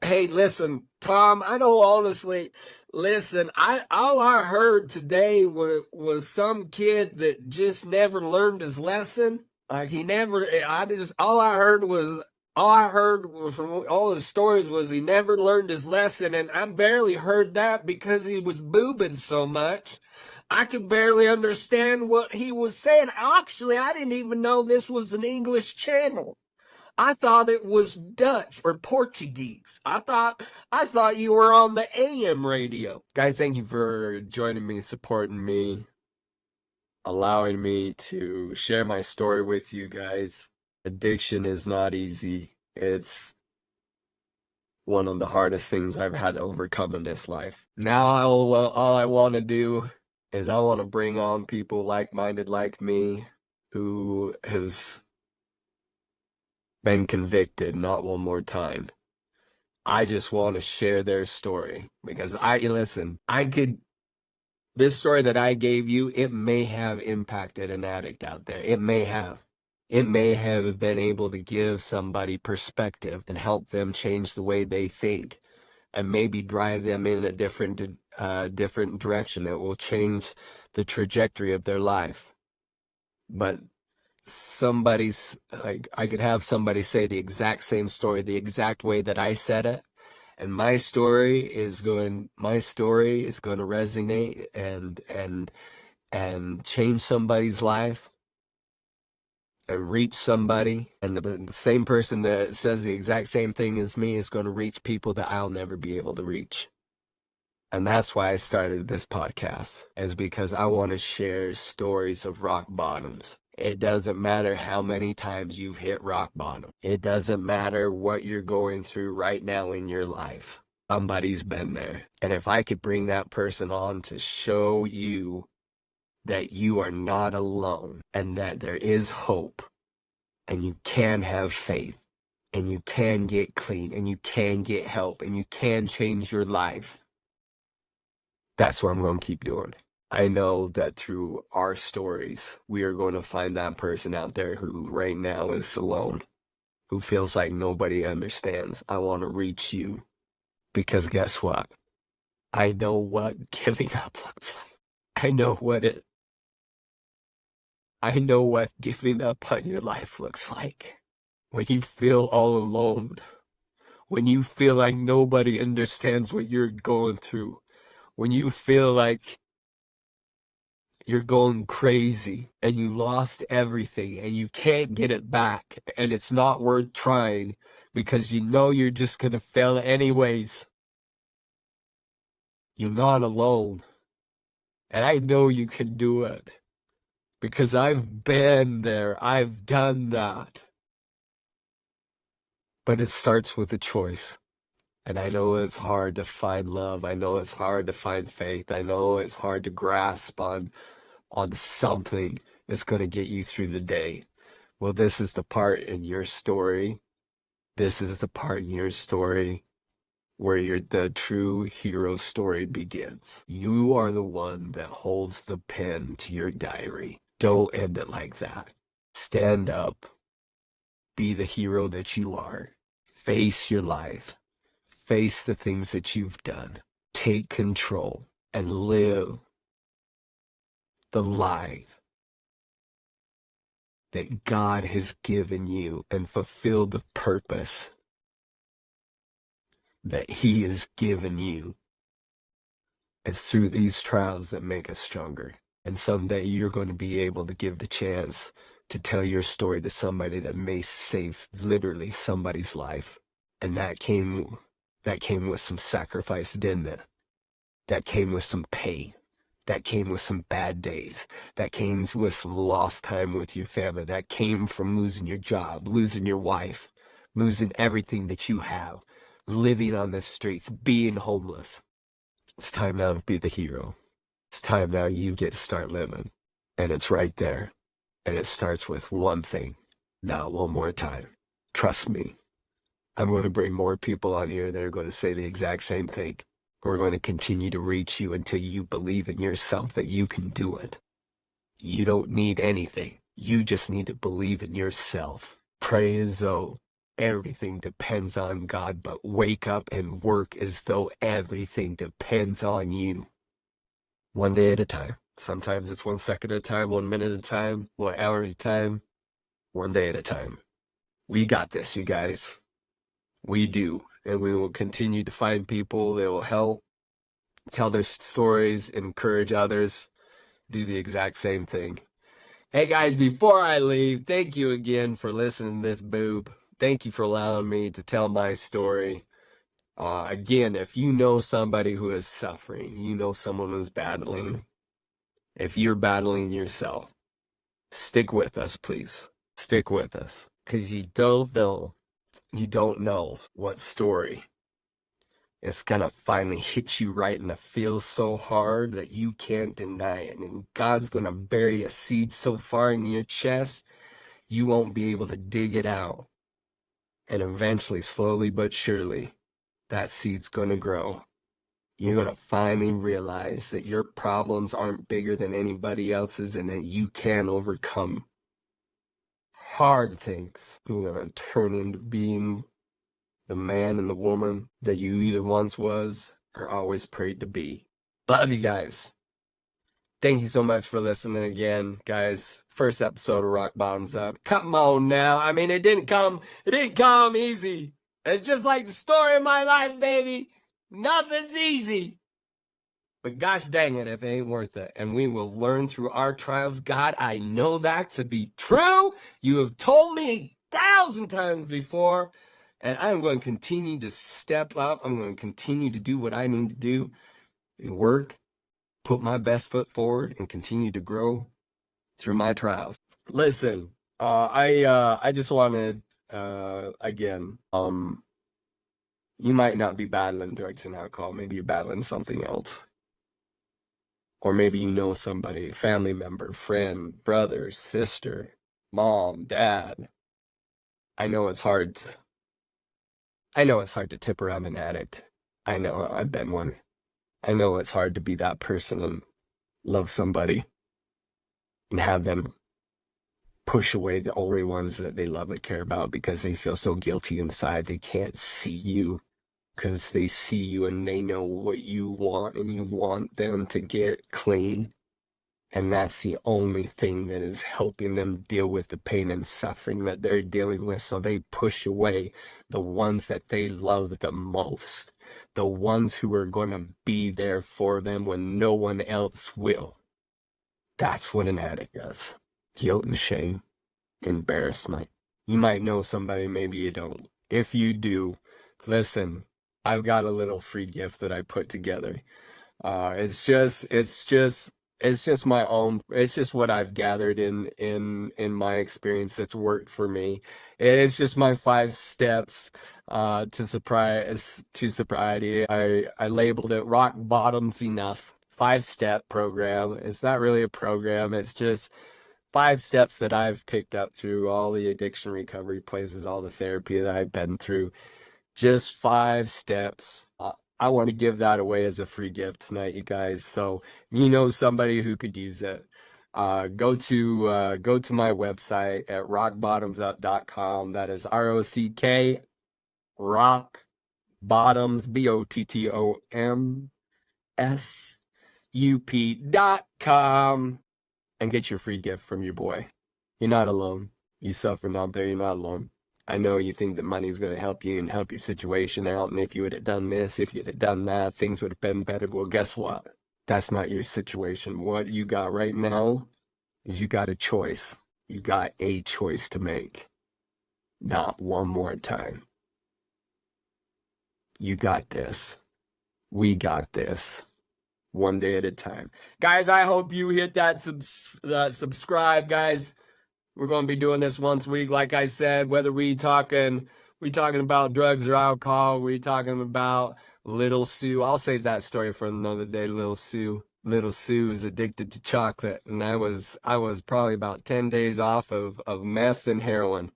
hey, listen, Tom, I don't honestly, listen, all I heard today was some kid that just never learned his lesson. Like all I heard from all the stories was he never learned his lesson, and I barely heard that because he was boobing so much. I could barely understand what he was saying. Actually, I didn't even know this was an English channel. I thought it was Dutch or Portuguese. I thought you were on the AM radio. Guys, thank you for joining me, supporting me, allowing me to share my story with you guys. Addiction is not easy. It's one of the hardest things I've had to overcome in this life. Now all I want to do is I want to bring on people like-minded like me who has been convicted not one more time. I just want to share their story because this story that I gave you, it may have impacted an addict out there. It may have been able to give somebody perspective and help them change the way they think and maybe drive them in a different direction that will change the trajectory of their life. But I could have somebody say the exact same story, the exact way that I said it, and my story is going to resonate and change somebody's life and reach somebody. And the same person that says the exact same thing as me is going to reach people that I'll never be able to reach. And that's why I started this podcast, is because I want to share stories of rock bottoms. It doesn't matter how many times you've hit rock bottom. It doesn't matter what you're going through right now in your life. Somebody's been there. And if I could bring that person on to show you that you are not alone and that there is hope and you can have faith and you can get clean and you can get help and you can change your life, that's what I'm going to keep doing. I know that through our stories, we are going to find that person out there who right now is alone, who feels like nobody understands. I want to reach you because guess what? I know what giving up looks like. I know what giving up on your life looks like. When you feel all alone, when you feel like nobody understands what you're going through, when you feel like you're going crazy and you lost everything and you can't get it back and it's not worth trying because you know you're just going to fail anyways. You're not alone. And I know you can do it because I've been there. I've done that. But it starts with a choice. And I know it's hard to find love. I know it's hard to find faith. I know it's hard to grasp on something that's going to get you through the day. Well, this is the part in your story. This is the part in your story where the true hero story begins. You are the one that holds the pen to your diary. Don't end it like that. Stand up. Be the hero that you are. Face your life. Face the things that you've done. Take control and live the life that God has given you and fulfill the purpose that He has given you. It's through these trials that make us stronger. And someday you're going to be able to give the chance to tell your story to somebody that may save literally somebody's life. And that came with some sacrifice, didn't it? That came with some pain. That came with some bad days. That came with some lost time with your family. That came from losing your job, losing your wife, losing everything that you have, living on the streets, being homeless. It's time now to be the hero. It's time now you get to start living. And it's right there. And it starts with one thing. Now, one more time. Trust me. I'm going to bring more people on here that are going to say the exact same thing. We're going to continue to reach you until you believe in yourself that you can do it. You don't need anything. You just need to believe in yourself. Pray as though everything depends on God, but wake up and work as though everything depends on you. One day at a time. Sometimes it's 1 second at a time, 1 minute at a time, 1 hour at a time, 1 day at a time. We got this, you guys. We do. And we will continue to find people that will help tell their stories, encourage others, do the exact same thing. Hey guys, before I leave, thank you again for listening to this boob. Thank you for allowing me to tell my story. Again, if you know somebody who is suffering, you know someone who's battling, if you're battling yourself, stick with us, please. Stick with us. Because you don't know what story is going to finally hit you right in the feels so hard that you can't deny it. And God's going to bury a seed so far in your chest, you won't be able to dig it out. And eventually, slowly but surely, that seed's going to grow. You're going to finally realize that your problems aren't bigger than anybody else's and that you can overcome hard things. You're going to turn into being the man and the woman that you either once was or always prayed to be. Love you guys. Thank you so much for listening again, guys. First episode of Rock Bottoms Up. Come on now. I mean, it didn't come easy. It's just like the story of my life, baby. Nothing's easy. But gosh dang it if it ain't worth it. And we will learn through our trials. God, I know that to be true. You have told me 1,000 times before. And I'm going to continue to step up. I'm going to continue to do what I need to do. Work, put my best foot forward, and continue to grow through my trials. Listen, I just wanted, again, you might not be battling drugs and alcohol. Maybe you're battling something else. Or maybe you know somebody, family member, friend, brother, sister, mom, dad. I know it's hard. I know it's hard to tip around an addict. I know I've been one. I know it's hard to be that person and love somebody and have them push away the only ones that they love and care about because they feel so guilty inside. They can't see you because they see you and they know what you want and you want them to get clean. And that's the only thing that is helping them deal with the pain and suffering that they're dealing with. So they push away the ones that they love the most, the ones who are going to be there for them when no one else will. That's what an addict does. Guilt and shame, embarrassment. You might know somebody, maybe you don't. If you do, listen, I've got a little free gift that I put together. It's just my own, it's just what I've gathered in my experience that's worked for me. It's just my 5 steps to sobriety. I labeled it Rock Bottom's Enough 5-step program. It's not really a program, it's just 5 steps that I've picked up through all the addiction recovery places, all the therapy that I've been through. Just 5 steps. I want to give that away as a free gift tonight, you guys. So you know somebody who could use it. Go to my website at rockbottomsup.com. That is ROCK rock bottoms BOTTOMSUP.com and get your free gift from your boy. You're not alone. You suffering out there, you're not alone. I know you think that money's going to help you and help your situation out, and if you would have done this, if you'd have done that, things would have been better. Well, guess what? That's not your situation. What you got right now is you got a choice. You got a choice to make. Not one more time. You got this. We got this. One day at a time. Guys, I hope you hit that subscribe, guys. We're going to be doing this once a week, like I said. Whether we talking about drugs or alcohol, we talking about Little Sue. I'll save that story for another day. Little Sue. Little Sue is addicted to chocolate, and I was probably about 10 days off of meth and heroin.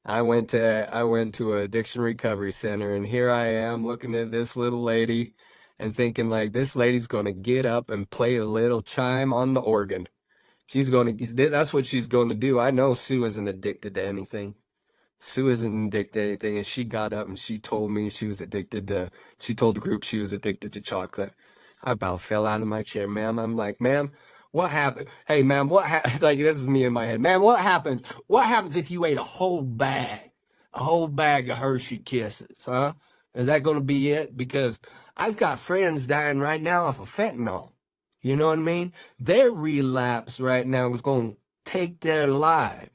I went to an addiction recovery center, and here I am looking at this little lady and thinking like this lady's going to get up and play a little chime on the organ. That's what she's going to do. I know Sue isn't addicted to anything. Sue isn't addicted to anything. And she got up and she told me she told the group she was addicted to chocolate. I about fell out of my chair, ma'am. I'm like, ma'am, what happened? Hey, ma'am, like, this is me in my head. Ma'am, what happens? What happens if you ate a whole bag of Hershey Kisses, huh? Is that going to be it? Because I've got friends dying right now off of fentanyl. You know what I mean? Their relapse right now is going to take their life.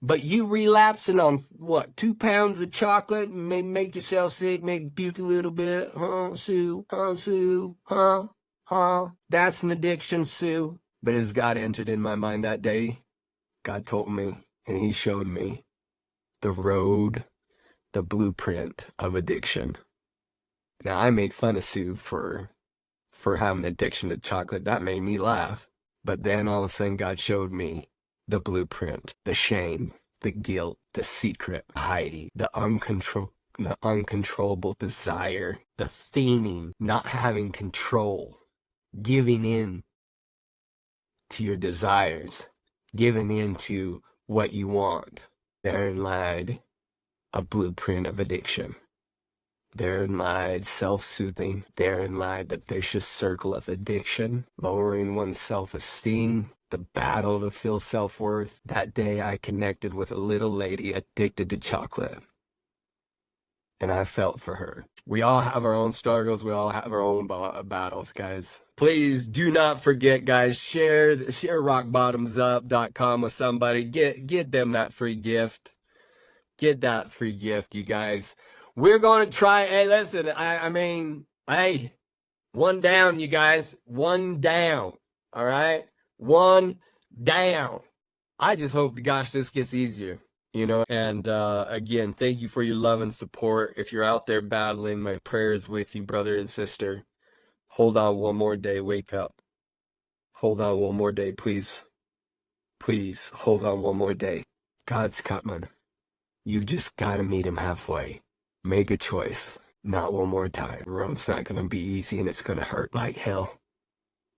But you relapsing on what, 2 pounds of chocolate and maybe make yourself sick, maybe puke a little bit, huh, Sue? Huh, Sue? Huh? Huh? That's an addiction, Sue. But as God entered in my mind that day, God told me and He showed me the road, the blueprint of addiction. Now, I made fun of Sue for having an addiction to chocolate. That made me laugh. But then all of a sudden God showed me the blueprint, the shame, the guilt, the secret hiding, the uncontrollable desire, the fiending, not having control, giving in to your desires, giving in to what you want. Therein lied a blueprint of addiction. Therein lied self-soothing. Therein lied the vicious circle of addiction, lowering one's self-esteem, the battle to feel self-worth. That day I connected with a little lady addicted to chocolate. And I felt for her. We all have our own struggles. We all have our own battles, guys. Please do not forget, guys, share rockbottomsup.com with somebody. Get them that free gift. Get that free gift, you guys. We're going to try. Hey, listen, I mean, hey, one down, you guys. One down. All right? One down. I just hope, gosh, this gets easier, And again, thank you for your love and support. If you're out there battling, my prayers with you, brother and sister. Hold on one more day. Wake up. Hold on one more day, please. Please hold on one more day. God's coming. You just gotta meet him halfway. Make a choice. Not one more time. The road's not gonna be easy and it's gonna hurt like hell.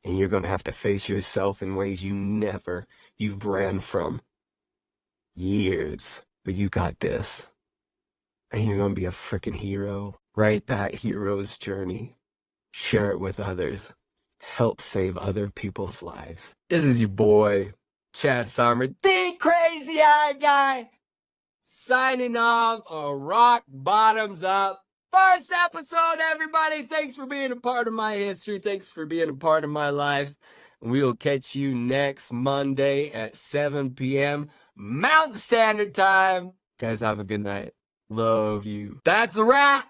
And you're gonna have to face yourself in ways you've ran from. Years. But you got this. And you're gonna be a freaking hero. Write that hero's journey. Share it with others. Help save other people's lives. This is your boy, Chad Sommer, the crazy eye guy, signing off on Rock Bottoms Up. First episode, everybody. Thanks for being a part of my history. Thanks for being a part of my life. We will catch you next Monday at 7 p.m. Mountain Standard Time. Guys, have a good night. Love you. That's a wrap.